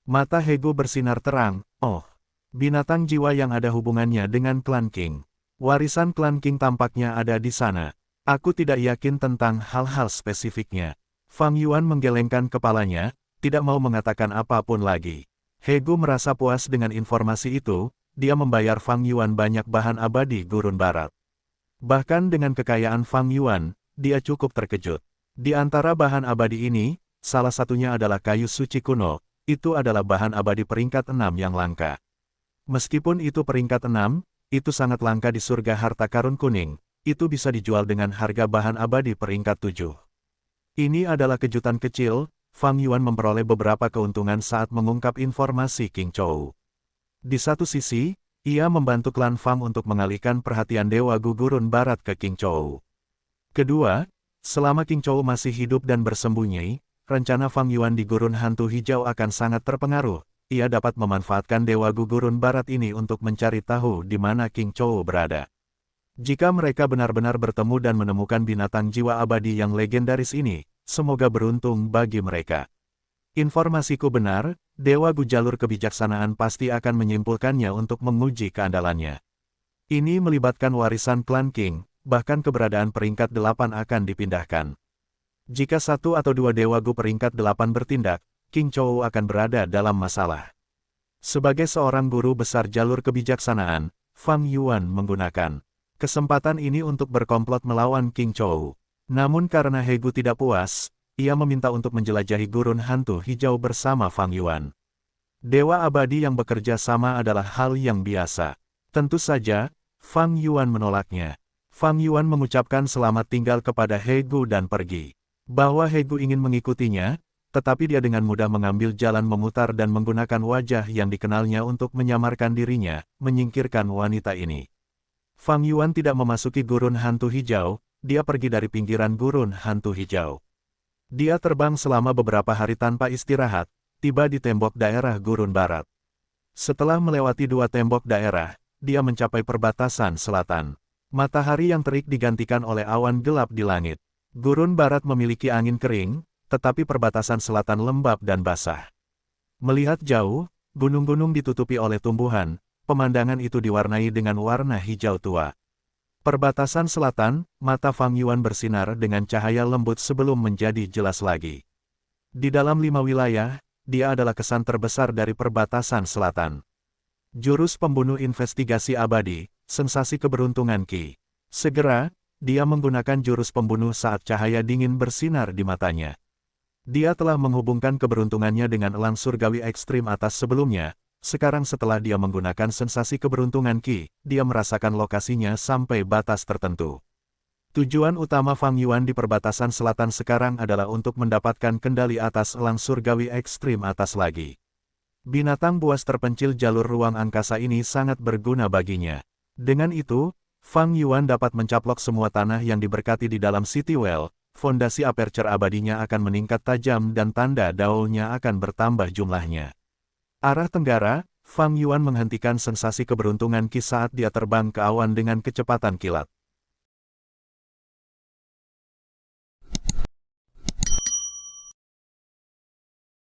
Mata He Gu bersinar terang, oh, binatang jiwa yang ada hubungannya dengan klan King. Warisan klan King tampaknya ada di sana. Aku tidak yakin tentang hal-hal spesifiknya. Fang Yuan menggelengkan kepalanya, tidak mau mengatakan apapun lagi. He Gu merasa puas dengan informasi itu, dia membayar Fang Yuan banyak bahan abadi gurun barat. Bahkan dengan kekayaan Fang Yuan, dia cukup terkejut. Di antara bahan abadi ini, salah satunya adalah kayu suci kuno. Itu adalah bahan abadi peringkat 6 yang langka. Meskipun itu peringkat 6, itu sangat langka di surga harta karun kuning, itu bisa dijual dengan harga bahan abadi peringkat 7. Ini adalah kejutan kecil, Fang Yuan memperoleh beberapa keuntungan saat mengungkap informasi King Chou. Di satu sisi, ia membantu klan Fang untuk mengalihkan perhatian Dewa Gugurun Barat ke King Chou. Kedua, selama King Chou masih hidup dan bersembunyi, rencana Fang Yuan di gurun hantu hijau akan sangat terpengaruh. Ia dapat memanfaatkan Dewa Gugurun Barat ini untuk mencari tahu di mana King Chou berada. Jika mereka benar-benar bertemu dan menemukan binatang jiwa abadi yang legendaris ini, semoga beruntung bagi mereka. Informasiku benar, Dewa Gu jalur kebijaksanaan pasti akan menyimpulkannya untuk menguji keandalannya. Ini melibatkan warisan klan King, bahkan keberadaan peringkat 8 akan dipindahkan. Jika satu atau dua Dewa Gu peringkat 8 bertindak, King Chou akan berada dalam masalah. Sebagai seorang guru besar jalur kebijaksanaan, Fang Yuan menggunakan kesempatan ini untuk berkomplot melawan King Chou. Namun karena He Gu tidak puas, ia meminta untuk menjelajahi gurun hantu hijau bersama Fang Yuan. Dewa abadi yang bekerja sama adalah hal yang biasa. Tentu saja, Fang Yuan menolaknya. Fang Yuan mengucapkan selamat tinggal kepada He Gu dan pergi. Bahwa He Gu ingin mengikutinya, tetapi dia dengan mudah mengambil jalan memutar dan menggunakan wajah yang dikenalnya untuk menyamarkan dirinya, menyingkirkan wanita ini. Fang Yuan tidak memasuki gurun hantu hijau, dia pergi dari pinggiran gurun hantu hijau. Dia terbang selama beberapa hari tanpa istirahat, tiba di tembok daerah gurun barat. Setelah melewati dua tembok daerah, dia mencapai perbatasan selatan. Matahari yang terik digantikan oleh awan gelap di langit. Gurun barat memiliki angin kering, tetapi perbatasan selatan lembab dan basah. Melihat jauh, gunung-gunung ditutupi oleh tumbuhan, pemandangan itu diwarnai dengan warna hijau tua. Perbatasan selatan, mata Fang Yuan bersinar dengan cahaya lembut sebelum menjadi jelas lagi. Di dalam 5 wilayah, dia adalah kesan terbesar dari perbatasan selatan. Jurus pembunuh investigasi abadi, sensasi keberuntungan Qi. Segera, dia menggunakan jurus pembunuh saat cahaya dingin bersinar di matanya. Dia telah menghubungkan keberuntungannya dengan elang surgawi ekstrim atas sebelumnya, sekarang setelah dia menggunakan sensasi keberuntungan Qi, dia merasakan lokasinya sampai batas tertentu. Tujuan utama Fang Yuan di perbatasan selatan sekarang adalah untuk mendapatkan kendali atas elang surgawi ekstrim atas lagi. Binatang buas terpencil jalur ruang angkasa ini sangat berguna baginya. Dengan itu, Fang Yuan dapat mencaplok semua tanah yang diberkati di dalam City Well, fondasi aperture abadinya akan meningkat tajam dan tanda daulnya akan bertambah jumlahnya. Arah tenggara, Fang Yuan menghentikan sensasi keberuntungan Qi saat dia terbang ke awan dengan kecepatan kilat.